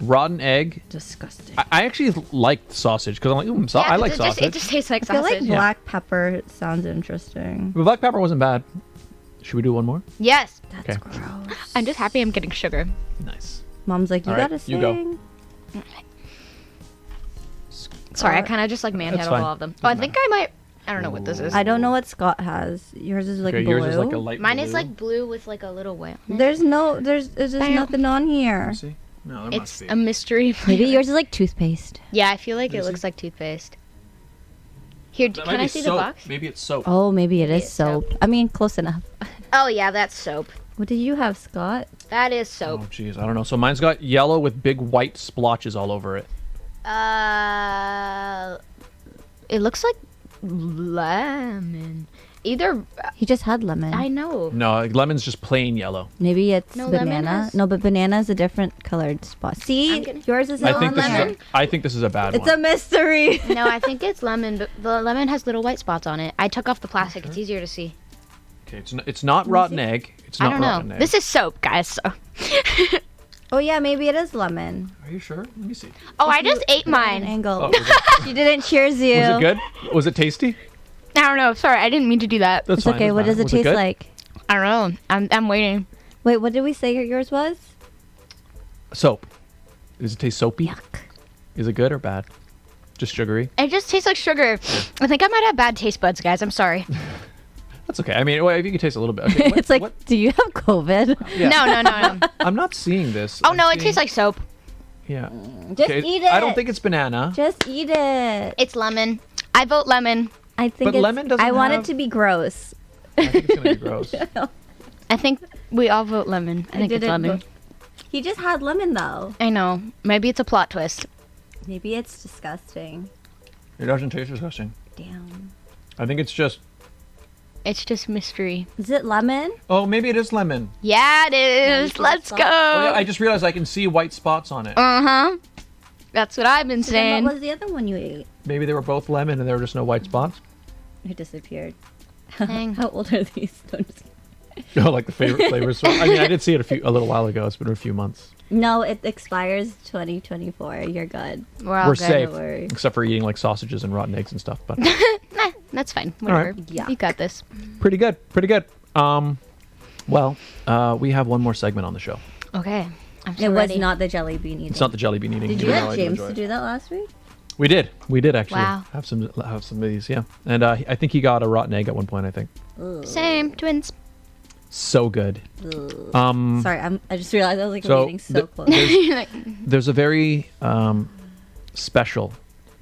S1: rotten egg.
S3: Disgusting.
S1: I actually liked sausage because I'm like,
S4: Yeah,
S1: I like
S4: it
S1: sausage.
S4: It just tastes like
S3: I feel
S4: sausage.
S3: like black pepper sounds interesting.
S1: But black pepper wasn't bad. Should we do one more?
S4: Yes.
S3: That's
S1: Okay.
S3: gross.
S4: I'm just happy I'm getting sugar.
S1: Nice.
S3: Mom's like, you
S1: All right,
S3: gotta sing.
S1: you go.
S4: Sorry, I kind of just like
S1: That's
S4: manhandled
S1: fine.
S4: all of them. Oh, I think I might. I don't know what this is.
S3: I don't know what Scott has. Yours is like
S1: Okay,
S3: blue.
S1: yours is like a light
S4: Mine
S1: blue.
S4: is like blue with like a little whale.
S3: There's there's
S4: Bam.
S3: nothing on here.
S1: Let me see. No, there
S4: It's a mystery.
S3: Maybe yours is like toothpaste.
S4: Yeah, I feel like it
S1: Is
S4: looks
S1: it?
S4: like toothpaste. Here,
S1: That
S4: can
S1: might
S4: I
S1: be
S4: see
S1: soap.
S4: the box?
S1: Maybe it's soap.
S3: Oh, maybe it is
S4: it's soap.
S3: soap. I mean, close enough.
S4: Oh yeah, that's soap.
S3: What did you have, Scott?
S4: That is soap.
S1: Oh, jeez, I don't know. So mine's got yellow with big white splotches all over it.
S4: It looks like lemon. Either
S3: He just had lemon.
S4: I know.
S1: No, lemon's just plain yellow.
S3: Maybe it's
S4: No, lemon
S3: banana.
S4: has-
S3: No, but banana is a different colored spot. See,
S4: I'm gonna-
S3: yours is
S1: I
S3: on
S1: think this
S3: lemon.
S1: is I think this is a bad
S3: It's
S1: one.
S3: a mystery.
S4: No, I think it's lemon, but the lemon has little white spots on it. I took off the plastic. It's easier to see.
S1: Okay, it's not rotten egg. It's
S4: I
S1: not
S4: don't know.
S1: rotten egg.
S4: This is soap, guys. So.
S3: Oh yeah, maybe it is lemon.
S1: Are you sure? Let me see.
S4: Oh, I just ate
S3: An
S4: mine.
S3: angle.
S1: Oh, was
S3: She didn't cheers you.
S1: it good? Was it tasty?
S4: I don't know. Sorry, I didn't mean to do that.
S1: That's
S3: It's
S1: fine.
S3: okay. What does it
S1: Was
S3: taste
S1: good?
S3: like?
S4: I don't know. I'm waiting.
S3: Wait, what did we say yours was?
S1: Soap. Does it taste soapy?
S3: Yuck.
S1: Is it good or bad? Just sugary?
S4: It just tastes like sugar. I think I might have bad taste buds, guys. I'm sorry.
S1: That's okay. I mean, well, if you can taste a little bit. Okay,
S3: It's like, do you have COVID?
S1: Yeah.
S4: No.
S1: I'm not seeing this.
S4: Oh
S1: I'm
S4: no, it
S1: seeing-
S4: tastes like soap.
S1: Yeah.
S3: Just
S1: Okay,
S3: eat it.
S1: I don't think it's banana.
S3: Just eat it.
S4: It's lemon. I vote lemon.
S3: I think
S1: But
S3: it's,
S1: lemon doesn't
S3: I want
S1: have-
S3: it to be gross.
S1: I think it's gonna be gross.
S4: I think we all vote lemon. I think it's
S3: didn't
S4: lemon.
S3: vote. He just had lemon though.
S4: I know. Maybe it's a plot twist.
S3: Maybe it's disgusting.
S1: It doesn't taste disgusting.
S3: Damn.
S1: I think it's just.
S4: It's just mystery.
S3: Is it lemon?
S1: Oh, maybe it is lemon.
S4: Yeah, it is.
S3: Nice
S4: Let's
S3: little
S4: go.
S3: spot.
S1: Oh yeah, I just realized I can see white spots on it.
S4: Uh-huh. That's what I've been
S3: So then
S4: saying.
S3: what was the other one you ate?
S1: Maybe they were both lemon and there were just no white spots.
S3: It disappeared.
S4: Dang.
S3: How old are these? No, I'm just kidding.
S1: Oh, like the favorite flavors. I mean, I did see it a little while ago. It's been a few months.
S3: No, it expires 2024. You're good.
S4: We're all
S1: We're
S4: good.
S1: safe,
S3: Don't worry.
S1: except for eating like sausages and rotten eggs and stuff. But
S4: Nah, that's fine. Whatever.
S1: right.
S3: Yeah.
S4: You got this.
S1: pretty good, pretty good. Well, we have one more segment on the show.
S4: Okay. I'm so
S3: It was
S4: ready.
S3: not the jelly bean eating.
S1: It's not the jelly bean eating.
S3: Did you
S1: even though
S3: have
S1: I do
S3: James
S1: enjoy
S3: to
S1: it.
S3: do that last week?
S1: We did actually
S4: Wow.
S1: have some of these, yeah. And I think he got a rotten egg at one point. I think
S4: Same. Twins.
S1: so good.
S3: Ugh. Sorry, I just realized I was like
S1: So
S3: reading so close.
S1: There's a very special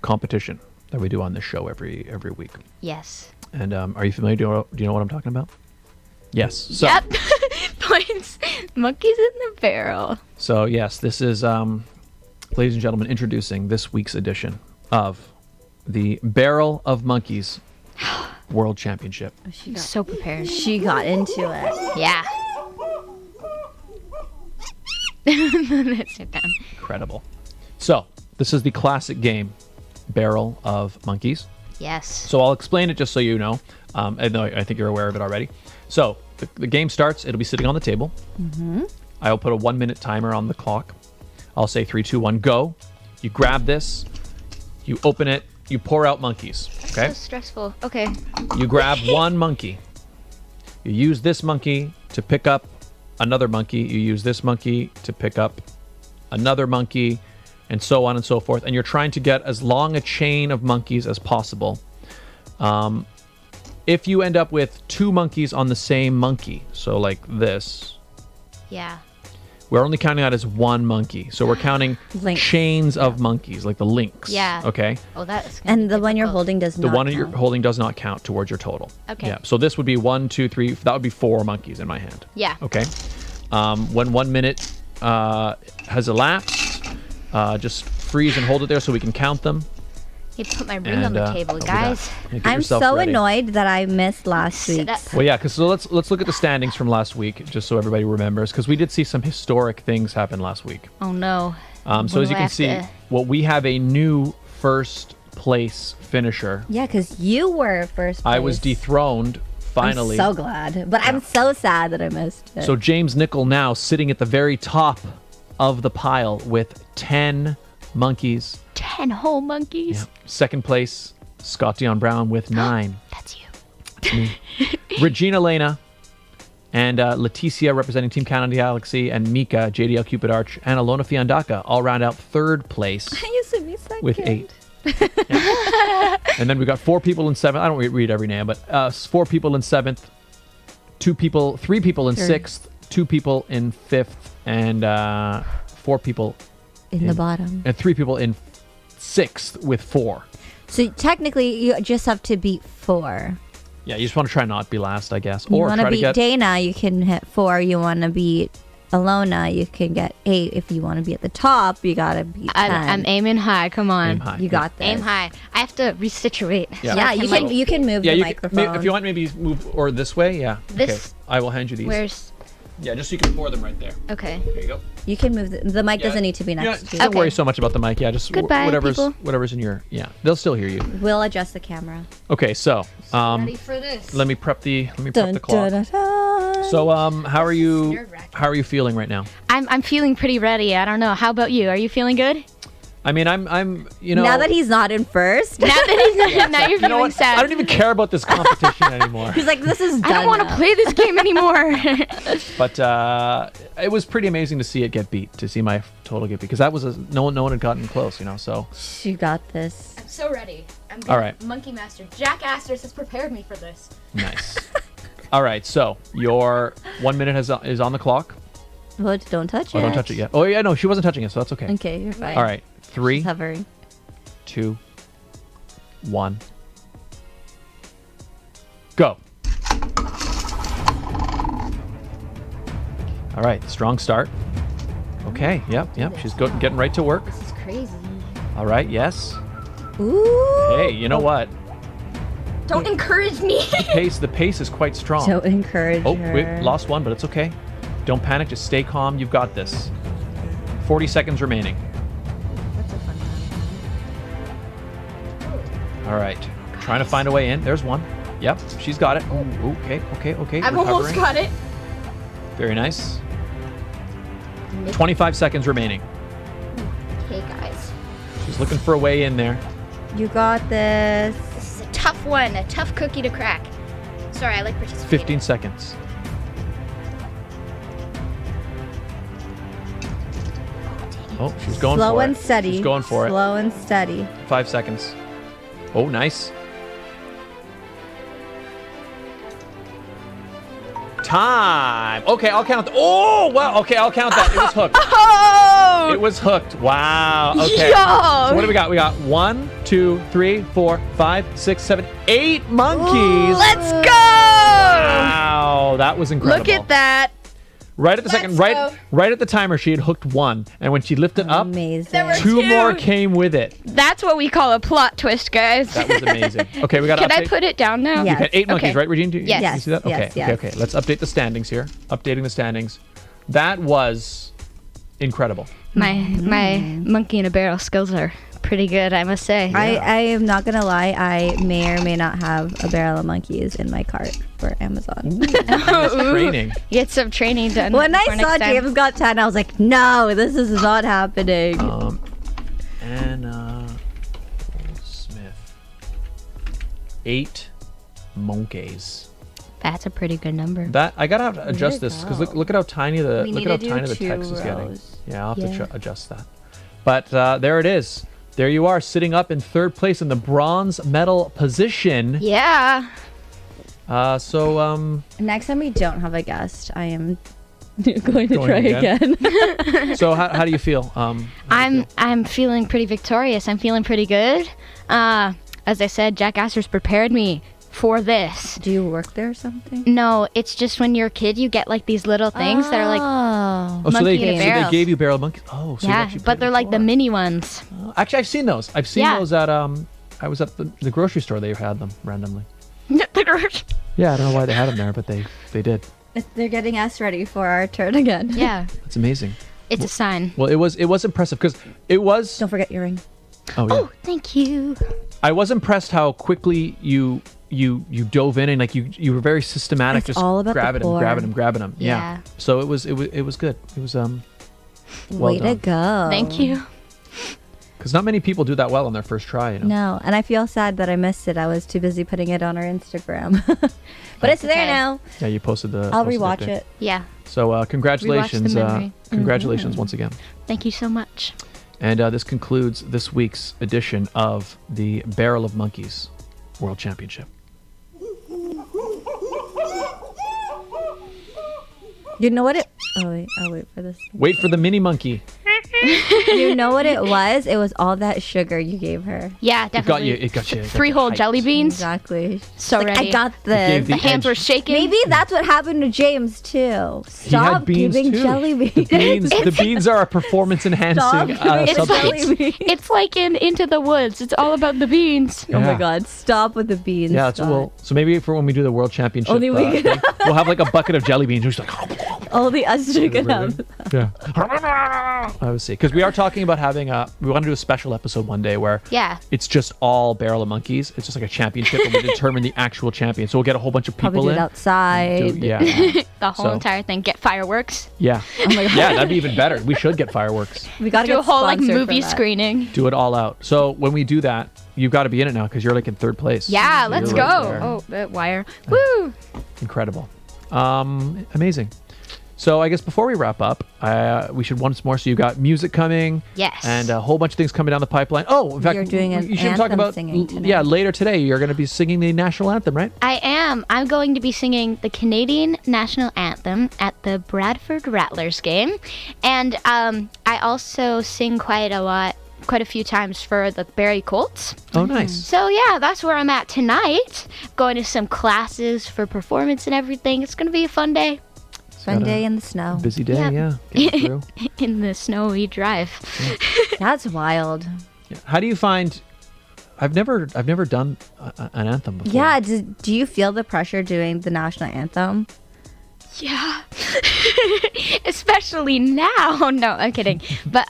S1: competition that we do on this show every week.
S4: Yes.
S1: And are you familiar? Do you know what I'm talking about? Yes. So,
S4: Yep. Points. Monkeys in the barrel.
S1: So yes, this is, ladies and gentlemen, introducing this week's edition of the Barrel of Monkeys World Championship.
S4: I'm so prepared.
S3: She got into it.
S4: Yeah. Sit down.
S1: Incredible. So this is the classic game, Barrel of Monkeys.
S4: Yes.
S1: So I'll explain it just so you know. And I think you're aware of it already. So the game starts. It'll be sitting on the table. I'll put a 1-minute timer on the clock. I'll say 3, 2, 1, go. You grab this. You open it. You pour out monkeys. Okay.
S4: So stressful. Okay.
S1: You grab one monkey. You use this monkey to pick up another monkey. You use this monkey to pick up another monkey, and so on and so forth. And you're trying to get as long a chain of monkeys as possible. If you end up with 2 monkeys on the same monkey, so like this,
S4: Yeah.
S1: we're only counting that as 1 monkey. So we're counting
S3: Links.
S1: chains of monkeys, like the links.
S4: Yeah.
S1: Okay.
S4: Oh, that's. gonna
S3: And
S4: be
S3: the one you're
S4: difficult.
S3: holding does
S1: The
S3: not
S1: one you're
S3: count.
S1: holding does not count towards your total.
S4: Okay.
S1: Yeah. So this would be 1, 2, 3. That would be 4 monkeys in my hand.
S4: Yeah.
S1: Okay. When 1 minute has elapsed, just freeze and hold it there so we can count them.
S4: You put my ring on the table,
S1: I'll do
S4: guys.
S1: that. Yeah, get
S3: I'm
S1: yourself
S3: so
S1: ready.
S3: annoyed that I missed last
S4: Sit
S3: week.
S4: up.
S1: Well, yeah, because so let's look at the standings from last week, just so everybody remembers, because we did see some historic things happen last week.
S4: Oh no.
S1: So as
S4: We'll
S1: you can
S4: have
S1: see,
S4: to-
S1: well, we have a new first place finisher.
S3: Yeah, because you were first place.
S1: I was dethroned finally.
S3: I'm so glad. But I'm so sad that I missed it.
S1: So James Nickel now sitting at the very top of the pile with 10 monkeys.
S4: 10 whole monkeys.
S1: Yeah. Second place, Scott Dion Brown with 9.
S4: That's you.
S1: It's me. Regine Alaina and Leticia representing Team Canada Galaxy, and Mika, JDL Cupid Arch, and Alona Fiandaka all round out third place
S3: I used to be second.
S1: with 8. Yeah. And then we got 4 people in 7th. I don't read every name, but 4 people in 7th, 3 people in
S3: Third.
S1: 6th, 2 people in 5th, and 4 people
S3: in the bottom.
S1: and 3 people in 6th with 4.
S3: So technically, you just have to beat 4.
S1: Yeah, you just want to try not be last, I guess.
S3: You
S1: Or
S3: want
S1: try
S3: to
S1: to
S3: beat
S1: get...
S3: Dana, you can hit 4. You want to beat Alaina, you can get 8. If you want to be at the top, you gotta beat 10.
S4: I'm aiming high. Come on.
S1: Aim high.
S3: You got this.
S4: Aim high. I have to resituate.
S1: Yeah.
S3: Yeah, you can move
S1: Yeah,
S3: the
S1: you
S3: microphone.
S1: can, if you want, maybe move or this way. Yeah.
S4: This-
S1: Okay. I will hand you these.
S4: Where's?
S1: Yeah, just so you can pour them right there.
S4: Okay.
S1: There you go.
S3: You can move the mic.
S1: Yeah.
S3: Doesn't need to be next to you.
S1: Don't
S4: Okay.
S1: worry so much about the mic. Yeah, just
S4: Goodbye, people.
S1: whatever's in your. Yeah, they'll still hear you.
S3: We'll adjust the camera.
S1: Okay, so
S4: Ready for this?
S1: let me prep the clock. So how are you?
S4: nerve-wracking.
S1: How are you feeling right now?
S4: I'm feeling pretty ready. I don't know. How about you? Are you feeling good?
S1: I mean, I'm you know.
S3: Now that he's not in first,
S4: Now that he's not, now you're
S1: you know
S4: feeling
S1: what?
S4: sad.
S1: I don't even care about this competition anymore.
S3: he's like, this is done.
S4: I don't want to
S3: now.
S4: play this game anymore.
S1: But it was pretty amazing to see it get beat, to see my total get beat, because that was no one had gotten close, you know. So
S3: You got this.
S4: I'm so ready. I'm
S1: All right.
S4: Monkey Master. Jack Asters has prepared me for this.
S1: nice. All right, so your 1 minute is on the clock.
S3: But don't touch it.
S1: Oh, don't touch it yet. Oh yeah, no, she wasn't touching it, so that's okay.
S3: Okay, you're fine.
S1: All right, 3,
S3: Just hovering.
S1: 2, 1, go. All right, strong start. Okay, yep. She's getting right to work.
S4: This is crazy.
S1: All right, yes.
S3: Ooh.
S1: Hey, you know what?
S4: Don't encourage me.
S1: The pace is quite strong.
S3: Don't encourage
S1: Oh,
S3: her.
S1: we lost one, but it's okay. Don't panic, just stay calm. You've got this. 40 seconds remaining. All right, trying to find a way in. There's one. Yep, she's got it. Ooh, okay.
S4: I've almost
S1: recovering.
S4: got it.
S1: Very nice. 25 seconds remaining.
S4: Okay, guys.
S1: She's looking for a way in there.
S3: You got this.
S4: This is a tough one. A tough cookie to crack. Sorry, I like participating.
S1: 15 seconds. Oh, she's going
S3: Slow
S1: for
S3: and
S1: it.
S3: steady.
S1: She's going for it.
S3: Slow and steady.
S1: 5 seconds. Oh, nice. Time. Okay, I'll count. Oh, wow. Okay, I'll count that. It was hooked.
S4: Oh!
S1: It was hooked. Wow. Okay.
S4: Yo!
S1: So what do we got? We got 1, 2, 3, 4, 5, 6, 7, 8 monkeys.
S4: Let's go!
S1: Wow, that was incredible.
S4: Look at that.
S1: Right at the second,
S4: Let's go.
S1: right at the timer, she had hooked 1, and when she lifted up,
S3: Amazing.
S4: There were
S1: 2
S4: two.
S1: more came with it.
S4: That's what we call a plot twist, guys.
S1: That was amazing. Okay, we got to
S4: Can
S1: update.
S4: I put it down now?
S3: Yeah.
S1: You had 8 monkeys,
S4: Okay.
S1: right, Regine? Do you,
S4: Yes.
S1: you see that? Okay,
S3: Yes,
S1: okay. Let's update the standings here. Updating the standings. That was incredible.
S4: My monkey in a barrel skills are pretty good, I must say.
S3: I am not gonna lie. I may or may not have a barrel of monkeys in my cart for Amazon.
S1: That's training.
S4: Get some training done.
S3: When I
S4: for
S3: saw
S4: next time.
S3: James Got 10, I was like, no, this is not happening.
S1: Anna Goldsmith. 8 monkeys.
S4: That's a pretty good number.
S1: That I gotta have to adjust
S3: to
S1: this because
S3: go.
S1: look at how tiny the
S3: We
S1: look
S3: need
S1: at
S3: to
S1: how
S3: do
S1: tiny the
S3: 2
S1: text is getting.
S3: rows.
S1: Yeah, I'll have
S3: Yeah.
S1: to adjust that. But there it is. There you are, sitting up in 3rd place in the bronze medal position.
S4: Yeah.
S3: Next time we don't have a guest, I am going to
S1: Going
S3: try
S1: again?
S3: again.
S1: So how do you feel?
S4: I'm feeling pretty victorious. I'm feeling pretty good. As I said, Jack Astor's prepared me for this.
S3: Do you work there or something?
S4: No, it's just when you're a kid, you get like these little things that are like,
S3: Oh.
S1: Oh, so
S4: monkey
S1: they
S4: in a barrel.
S1: gave you barrel monkeys. Oh, so you've
S4: yeah,
S1: actually
S4: but
S1: played
S4: they're like the
S1: before.
S4: mini ones.
S1: Actually, I've seen those. I've seen
S4: Yeah.
S1: those at I was at the grocery store. They had them randomly.
S4: The garage.
S1: Yeah, I don't know why they had them there, but they did.
S3: They're getting us ready for our turn again.
S4: Yeah,
S1: That's amazing.
S4: it's a sign.
S1: Well, it was impressive because it was.
S3: Don't forget your ring.
S1: Oh yeah.
S4: Oh, thank you.
S1: I was impressed how quickly you dove in and like you were very systematic,
S3: It's
S1: just
S3: all about the
S1: grabbing
S3: pour.
S1: them. Yeah.
S4: Yeah.
S1: So it was good. It was well
S3: Way to
S1: done.
S3: go.
S4: Thank you.
S1: Because not many people do that well on their first try. You know.
S3: No, and I feel sad that I missed it. I was too busy putting it on our Instagram. But it's there
S4: okay.
S3: now.
S1: Yeah, you posted the.
S3: I'll
S1: posted
S3: rewatch
S1: update.
S3: it.
S4: Yeah.
S1: So congratulations,
S4: memory.
S1: congratulations once again.
S4: Thank you so much.
S1: And this concludes this week's edition of the Barrel of Monkeys World Championship.
S3: You know what it? Oh wait, I'll wait for this.
S1: Wait for the mini monkey.
S3: You know what it was? It was all that sugar you gave her.
S4: Yeah, definitely.
S1: It got you.
S4: 3 whole jelly beans.
S3: Exactly.
S4: So
S3: Like,
S4: ready.
S3: I got
S1: gave
S3: this.
S4: The hands
S1: edge.
S4: were shaking.
S3: Maybe that's what happened to James too. Stop
S1: beans
S3: giving
S1: too.
S3: jelly beans.
S1: The beans are a performance enhancing
S3: Stop giving
S4: It's
S1: substance.
S3: jelly beans.
S4: It's like in Into the Woods. It's all about the beans.
S3: Oh my
S1: Yeah.
S3: God! Stop with the beans.
S1: Yeah,
S3: Scott.
S1: so maybe for when we do the world championship,
S3: Only we can-
S1: thing, we'll have like a bucket of jelly beans. We're just like,
S3: Only us two can have.
S1: yeah. I would see, because we are talking about having we want to do a special episode one day where
S4: Yeah.
S1: it's just all Barrel of Monkeys. It's just like a championship where we determine the actual champion. So we'll get a whole bunch of
S3: Probably
S1: people
S3: do it
S1: in.
S3: outside.
S1: Yeah.
S4: The whole
S1: So-
S4: entire thing. Get fireworks.
S1: Yeah.
S3: Oh my God.
S1: Yeah, that'd be even better. We should get fireworks.
S3: We gotta
S4: Do
S3: get
S4: a whole like
S3: sponsored for
S4: movie
S3: that.
S4: screening.
S1: Do it all out. So when we do that, you've got to be in it now because you're like in third place.
S4: Yeah,
S1: So
S4: let's
S1: you're
S4: go.
S1: right there.
S4: Oh, the wire. Woo!
S1: Incredible. Amazing. So I guess before we wrap up, we should once more. So you got music coming,
S4: Yes.
S1: and a whole bunch of things coming down the pipeline. Oh, in fact,
S3: You're doing an
S1: you should talk
S3: anthem
S1: about
S3: singing tonight.
S1: yeah later today. You're going to be singing the national anthem, right?
S4: I am. I'm going to be singing the Canadian National Anthem at the Bradford Rattlers game. And I also sing quite a few times for the Barrie Colts.
S1: Oh, nice.
S4: So yeah, that's where I'm at tonight. Going to some classes for performance and everything. It's going to be a fun day
S3: Fun day in the snow.
S1: Busy day,
S4: Yep.
S1: yeah. Getting through.
S4: in the snowy drive.
S3: That's wild.
S1: Yeah. How do you find? I've never done an anthem before.
S3: Yeah. Do you feel the pressure doing the national anthem?
S4: Yeah. Especially now. No, I'm kidding. But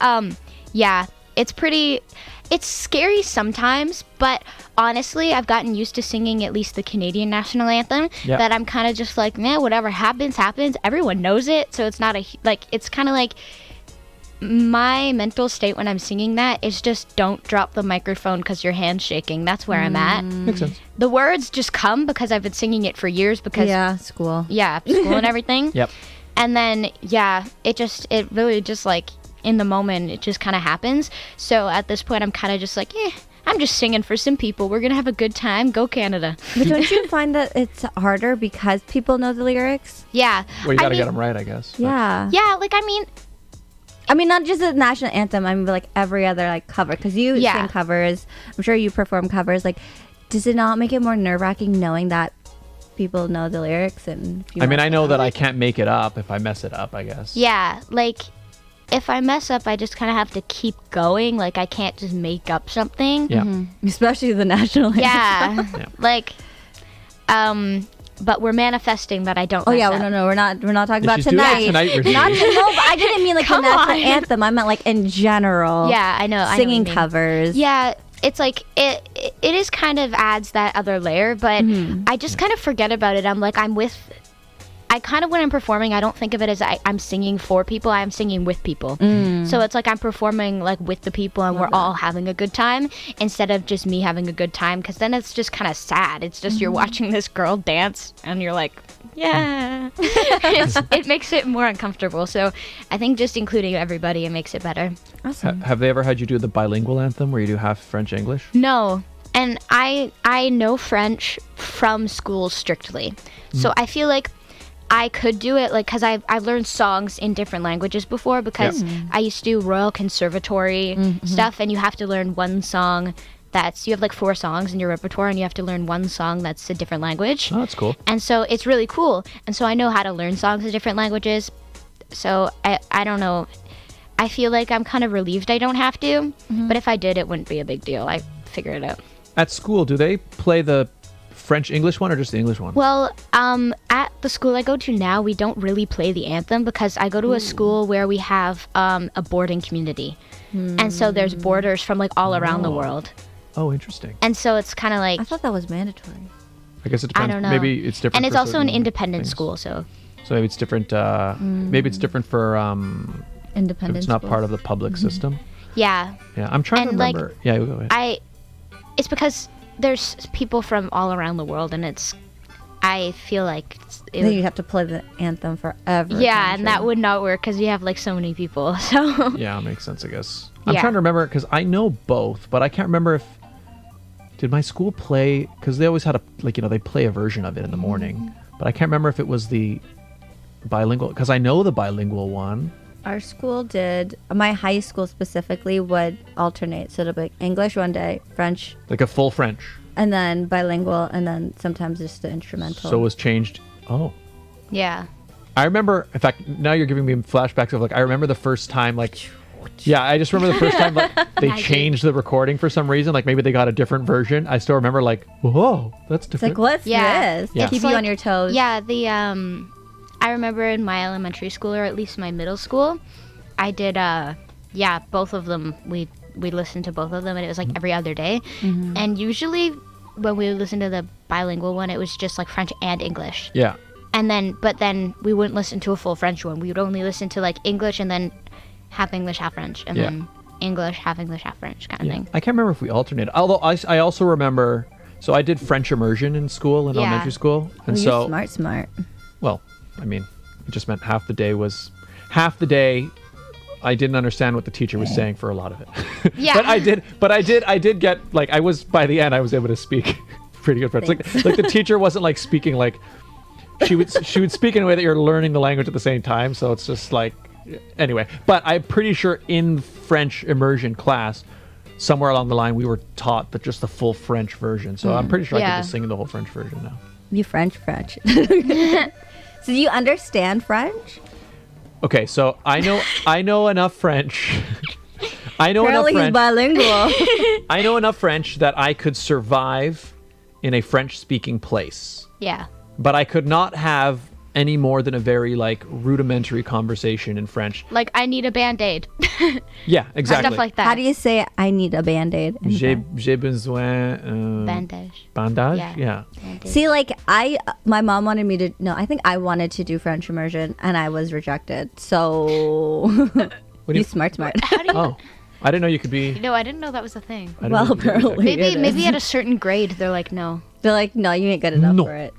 S4: yeah, it's scary sometimes, but honestly, I've gotten used to singing at least the Canadian national anthem
S1: Yeah.
S4: that I'm kind of just like, man, whatever happens. Everyone knows it, so it's not it's kind of like my mental state when I'm singing that is just don't drop the microphone because your hand's shaking. That's where I'm at.
S1: Makes sense.
S4: The words just come because I've been singing it for years because
S3: School.
S4: school and everything.
S1: Yep.
S4: And then, it really just like in the moment, it just kind of happens. So at this point, I'm kind of just like, I'm just singing for some people. We're going to have a good time. Go Canada.
S3: But don't you find that it's harder because people know the lyrics?
S4: Yeah.
S1: Well, you got to
S4: mean,
S1: get them right, I guess. But-
S3: Yeah.
S4: Yeah,
S3: I mean, not just the national anthem. I mean, like every other like cover, because you
S4: Yeah.
S3: sing covers. I'm sure you perform covers. Like, does it not make it more nerve-wracking knowing that people know the lyrics and? If you
S1: I mean,
S3: mess
S1: I know
S3: up?
S1: that I can't make it up if I mess it up, I guess.
S4: yeah, like if I mess up, I just kind of have to keep going. Like I can't just make up something.
S1: Yeah.
S3: especially the national anthem.
S4: Yeah.
S1: Yeah.
S4: Like, but we're manifesting that I don't.
S3: Oh
S4: mess
S3: yeah,
S4: up.
S3: no, we're not talking about
S1: she's doing
S3: tonight.
S1: it tonight, Regine.
S3: Not no, but I didn't mean like the
S4: Come
S3: national
S4: on.
S3: anthem. I meant like in general.
S4: Yeah, I know. I know what
S3: singing
S4: you mean.
S3: covers.
S4: Yeah, it's like it is kind of adds that other layer, but I just kind of forget about it. I'm like I kind of when I'm performing, I don't think of it as I'm singing for people. I'm singing with people. So it's like I'm performing like with the people and we're all having a good time instead of just me having a good time, because then it's just kind of sad. It's just you're watching this girl dance and you're like, yeah. It makes it more uncomfortable. So I think just including everybody, it makes it better.
S3: Awesome.
S1: Have they ever had you do the bilingual anthem where you do half French, English?
S4: No. And I know French from school strictly. So I feel like I could do it, like, because I've learned songs in different languages before, because I used to do Royal Conservatory stuff, and you have to learn one song you have like 4 songs in your repertoire, and you have to learn one song that's a different language.
S1: Oh, that's cool.
S4: And so it's really cool. And so I know how to learn songs in different languages. So I don't know. I feel like I'm kind of relieved I don't have to, but if I did, it wouldn't be a big deal. I figure it out.
S1: At school, do they play the French English one or just the English one?
S4: Well, at the school I go to now, we don't really play the anthem because I go to a school where we have a boarding community. And so there's boarders from like all around the world.
S1: Oh, interesting.
S4: And so it's kind of like,
S3: I thought that was mandatory.
S1: I guess it
S4: I
S1: depends.
S4: don't know.
S1: Maybe it's different.
S4: and it's
S1: for
S4: also an
S1: certain
S4: independent
S1: things.
S4: school, so
S1: So maybe it's different. Maybe it's different for if
S3: Independent.
S1: it's not
S3: schools.
S1: part of the public system.
S4: yeah.
S1: Yeah, I'm trying to
S4: And, like,
S1: remember. Yeah, go ahead.
S4: It's because there's people from all around the world, and I feel like
S3: Then you'd have to play the anthem for every
S4: yeah, and that
S3: country.
S4: would not work because you have like so many people. So
S1: Yeah, makes sense, I guess. I'm
S4: Yeah.
S1: trying to remember because I know both, but I can't remember if did my school play, because they always had they play a version of it in the morning, but I can't remember if it was the bilingual, because I know the bilingual one,
S3: Our school did, my high school specifically would alternate. So it'll be like English one day, French,
S1: Like a full French.
S3: and then bilingual, and then sometimes just the instrumental.
S1: So it was changed. Oh.
S4: Yeah.
S1: I remember, in fact, now you're giving me flashbacks of like, I remember the first time, like, yeah, I just remember the first time like, they changed the recording for some reason. Like maybe they got a different version. I still remember like, whoa, that's
S3: It's
S1: different.
S3: like, what's
S4: Yeah.
S3: this?
S1: Yeah.
S3: Keep
S4: It's
S3: you
S4: like-
S3: on your toes.
S4: Yeah, I remember in my elementary school, or at least my middle school, I did both of them. We listened to both of them, and it was like every other day. And usually when we listened to the bilingual one, it was just like French and English.
S1: Yeah.
S4: But then we wouldn't listen to a full French one. We would only listen to like English and then half English, half French, and then English, half English, half French kind of thing.
S1: I can't remember if we alternated. Although I also remember, so I did French immersion in school, in
S4: Yeah.
S1: elementary school. And
S3: Oh,
S1: so,
S3: you're smart.
S1: well, I mean, it just meant half the day I didn't understand what the teacher was saying for a lot of it.
S4: Yeah.
S1: but I did get, like, by the end, I was able to speak pretty good French. Like the teacher wasn't like speaking like, she would speak in a way that you're learning the language at the same time. So it's just like, anyway, but I'm pretty sure in French immersion class, somewhere along the line, we were taught just the full French version. So I'm pretty sure I
S4: Yeah.
S1: could just sing the whole French version now.
S3: You French. So do you understand French?
S1: Okay, so I know enough French. I know
S3: Apparently he's
S1: enough French.
S3: bilingual.
S1: I know enough French that I could survive in a French-speaking place,
S4: Yeah.
S1: but I could not have any more than a very like rudimentary conversation in French.
S4: Like, I need a Band-Aid.
S1: Yeah, exactly.
S4: Stuff like that.
S3: How do you say I need a Band-Aid? in French?
S1: J'ai besoin
S4: Bandage.
S1: bandage.
S4: Yeah.
S1: Yeah.
S4: Band-Aid.
S3: See, like my mom wanted me to. No, I think I wanted to do French immersion, and I was rejected. So
S1: What do
S3: you
S1: you?
S3: smart.
S1: Oh, I didn't know you could be.
S4: No, I didn't know that was a thing.
S1: I didn't
S3: Well,
S1: know you could be
S3: apparently.
S1: rejected.
S4: Maybe at a certain grade, they're like, no.
S3: They're like, no, you ain't good enough
S1: No.
S3: for it.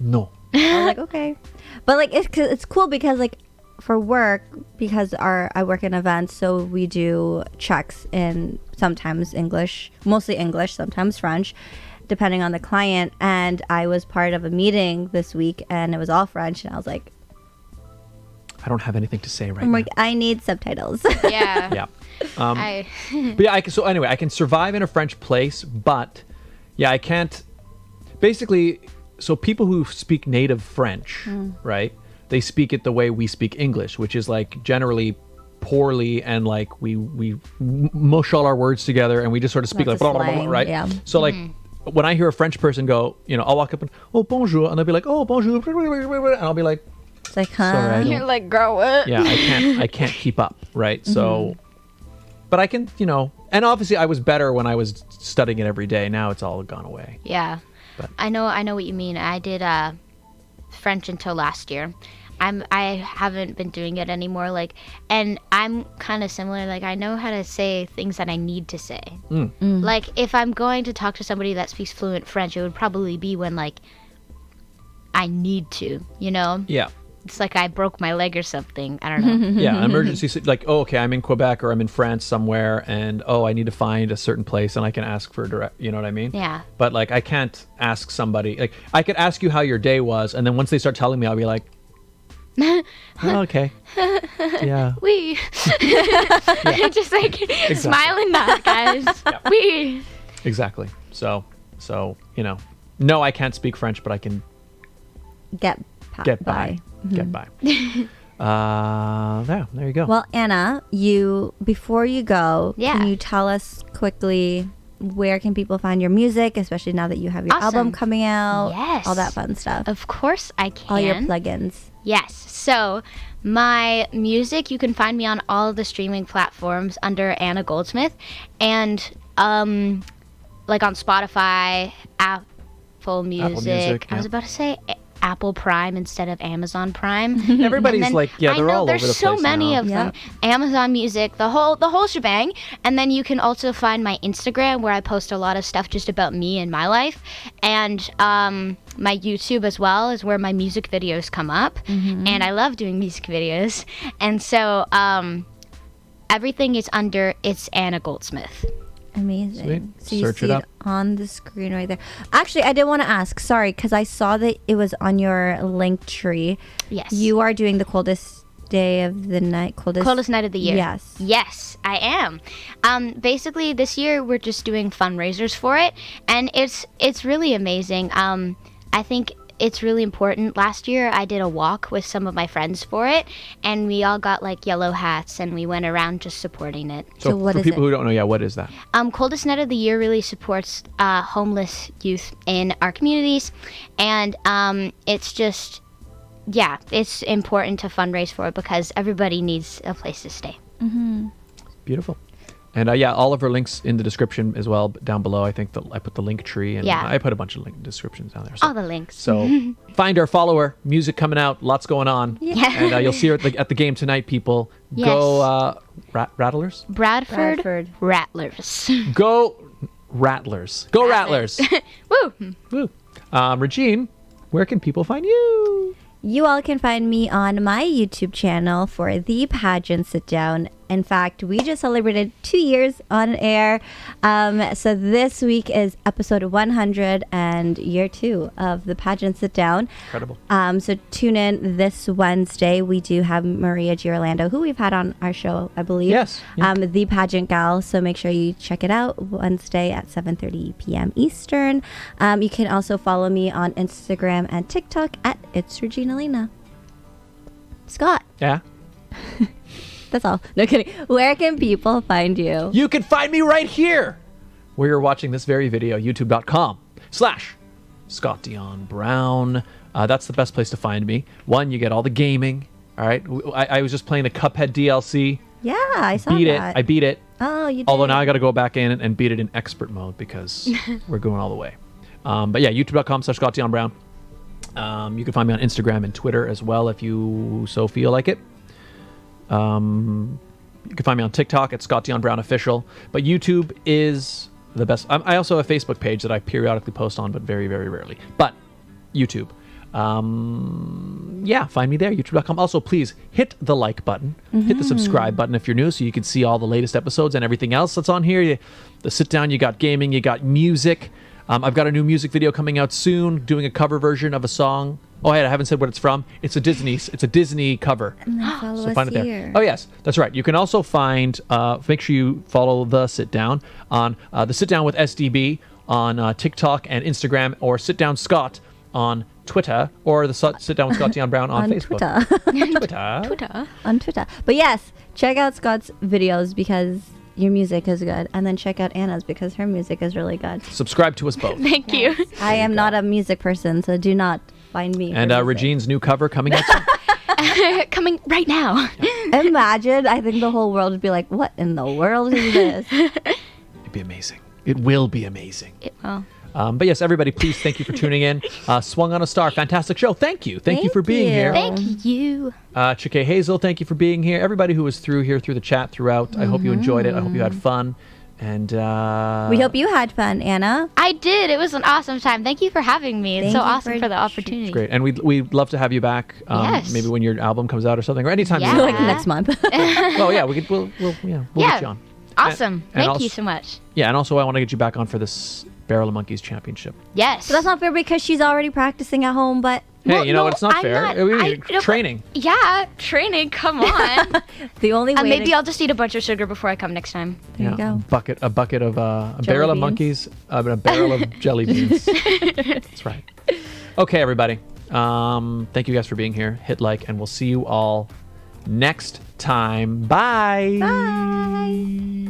S1: No.
S3: I was like, okay, but like it's cool because like for work, because I work in events, so we do checks in sometimes English, mostly English, sometimes French, depending on the client. And I was part of a meeting this week, and it was all French, and I was like,
S1: I don't have anything to say right
S3: I'm
S1: now.
S3: like, I need subtitles.
S4: Yeah.
S1: Yeah.
S4: I
S1: But yeah, so anyway, I can survive in a French place, but yeah, I can't. Basically, so people who speak native French, right? They speak it the way we speak English, which is like generally poorly, and like we mush all our words together, and we just sort of speak
S3: Lots
S1: like
S3: of
S1: blah, blah, blah,
S3: slang,
S1: right?
S3: yeah.
S1: So like when I hear a French person go, I'll walk up and oh bonjour, and they'll be like oh bonjour, and I'll be like
S3: It's like, huh?
S1: sorry, I
S4: You're
S1: don't.
S4: like, grow it.
S1: Yeah, I can't keep up, right? So, but I can, and obviously I was better when I was studying it every day. Now it's all gone away.
S4: Yeah.
S1: But-
S4: I know what you mean. I did French until last year. I haven't been doing it anymore. Like, and I'm kind of similar. Like, I know how to say things that I need to say. Like, if I'm going to talk to somebody that speaks fluent French, it would probably be when like I need to.
S1: Yeah.
S4: It's like I broke my leg or something. I don't know.
S1: Yeah, emergency, like, oh, okay, I'm in Quebec or I'm in France somewhere, and oh, I need to find a certain place, and I can ask for a direct, you know what I mean?
S4: Yeah.
S1: But like, I can't ask somebody, like, I could ask you how your day was, and then once they start telling me, I'll be like, oh, okay, yeah,
S4: We just like smiling back, guys. We.
S1: exactly. So, no, I can't speak French, but I can
S3: Get
S1: by. Get by. Yeah, there you go.
S3: Well, Anna, before you go,
S4: Yeah.
S3: can you tell us quickly where can people find your music, especially now that you have your
S4: Awesome.
S3: album coming out?
S4: Yes.
S3: All that fun stuff.
S4: Of course I can.
S3: All your plugins.
S4: Yes. So my music, you can find me on all of the streaming platforms under Anna Goldsmith, and like on Spotify, Apple Music. I was
S1: yeah.
S4: about to say Apple Prime instead of Amazon Prime.
S1: Everybody's
S4: And then
S1: like, yeah,
S4: I
S1: they're
S4: know
S1: all over
S4: there's
S1: the
S4: so
S1: place
S4: many
S1: now.
S4: of
S3: Yep.
S4: them. Amazon Music, the whole shebang. And then you can also find my Instagram, where I post a lot of stuff just about me and my life, and my YouTube as well is where my music videos come up. And I love doing music videos, and so everything is under It's Anna Goldsmith.
S3: Amazing.
S1: Sweet.
S3: So you
S1: Search
S3: see
S1: it
S3: it
S1: up.
S3: on the screen right there. Actually, I did want to ask, sorry, because I saw that it was on your link tree.
S4: Yes.
S3: You are doing the coldest day of the night,
S4: Coldest night of the year.
S3: Yes.
S4: Yes, I am. Basically, this year we're just doing fundraisers for it, and it's really amazing. I think it's really important. Last year I did a walk with some of my friends for it, and we all got like yellow hats, and we went around just supporting it.
S3: So what
S1: for
S3: is
S1: people
S3: it?
S1: who don't know, what is that?
S4: Coldest Night of the Year really supports homeless youth in our communities, and it's just, it's important to fundraise for it because everybody needs a place to stay.
S1: Beautiful. And all of our links in the description as well down below. I think I put the link tree, and I put a bunch of link descriptions down there. So.
S4: All the links.
S1: So find our follower. Music coming out. Lots going on.
S4: Yeah.
S1: And you'll see her at the game tonight, people.
S4: Yes.
S1: Go Rattlers?
S4: Bradford Rattlers.
S1: Go Rattlers. Go Rattlers.
S4: Woo!
S1: Woo. Regine, where can people find you?
S3: You all can find me on my YouTube channel for The Pageant Sit Down. In fact, we just celebrated 2 years on air. So this week is episode 100 and year 2 of The Pageant Sit Down.
S1: Incredible.
S3: So tune in this Wednesday. We do have Maria Girolando, who we've had on our show, I believe.
S1: Yes. Yeah.
S3: The Pageant Gal. So make sure you check it out Wednesday at 7:30 p.m. Eastern. You can also follow me on Instagram and TikTok at It's Regine Alaina. Scott.
S1: Yeah.
S3: That's all. No kidding. Where can people find you?
S1: You can find me right here where you're watching this very video, youtube.com/Scott Dion Brown. That's the best place to find me. One, you get all the gaming. All right. I was just playing the Cuphead DLC.
S3: Yeah, I saw that.
S1: I beat it.
S3: Oh, you did.
S1: Although now I got to go back in and beat it in expert mode because we're going all the way. But yeah, youtube.com/Scott Dion Brown. You can find me on Instagram and Twitter as well if you so feel like it. You can find me on TikTok at Scott Dion Brown Official, but YouTube is the best. I also have a Facebook page that I periodically post on, but very, very rarely. But YouTube, find me there, youtube.com. Also, please hit the like button, hit the subscribe button if you're new, so you can see all the latest episodes and everything else that's on here. The sit down, you got gaming, you got music. I've got a new music video coming out soon, doing a cover version of a song. Oh, I haven't said what it's from. It's a Disney cover.
S3: And then follow
S1: So
S3: us
S1: find it there.
S3: here.
S1: Oh yes, that's right. You can also find. Make sure you follow the Sit Down on the Sit Down with SDB on TikTok and Instagram, or Sit Down Scott on Twitter, or the Sit Down with Scott Dion Brown on Facebook.
S3: Twitter. On Twitter. But yes, check out Scott's videos because your music is good, and then check out Anna's because her music is really good.
S1: Subscribe to us both.
S4: Thank you.
S3: I am not a music person, so do not find me.
S1: And
S3: for music.
S1: Regine's new cover coming out soon.
S4: Coming right now.
S3: Imagine, I think the whole world would be like, what in the world is this?
S1: It'd be amazing. It will be amazing.
S4: Well,
S1: But yes, everybody, please thank you for tuning in. Swung on a Star, fantastic show. Thank you. Thank you for being
S3: you.
S1: here.
S4: thank you.
S1: Chike Hazel, thank you for being here. Everybody who was through the chat throughout, I hope you enjoyed it. I hope you had fun. And
S3: We hope you had fun, Anna.
S4: I did. It was an awesome time. Thank you for having me. It's
S3: Thank
S4: so
S3: you
S4: awesome
S3: for
S4: for the opportunity.
S1: great. And we'd love to have you back.
S4: Yes.
S1: Maybe when your album comes out or something, or anytime.
S4: Yeah.
S1: You
S3: Like next month.
S1: Well, yeah, we'll get you on.
S4: Awesome.
S1: And
S4: Thank
S1: also-
S4: you so much.
S1: Yeah, and also I want to get you back on for this Barrel of Monkeys Championship.
S4: Yes.
S3: But that's not fair because she's already practicing at home, but
S1: Hey,
S4: Well,
S1: you know
S4: no,
S1: what? It's not
S4: I'm
S1: fair.
S4: not-
S1: We
S4: I-
S1: need
S4: no, but-
S1: training.
S4: Yeah, training. Come on.
S3: the only way
S4: Maybe
S3: to...
S4: I'll just eat a bunch of sugar before I come next time.
S3: There you go.
S1: A bucket of a
S3: Jelly
S1: barrel of
S3: beans.
S1: monkeys, a barrel of jelly beans. That's right. Okay, everybody. Thank you guys for being here. Hit like, and we'll see you all next time. Bye.
S3: Bye.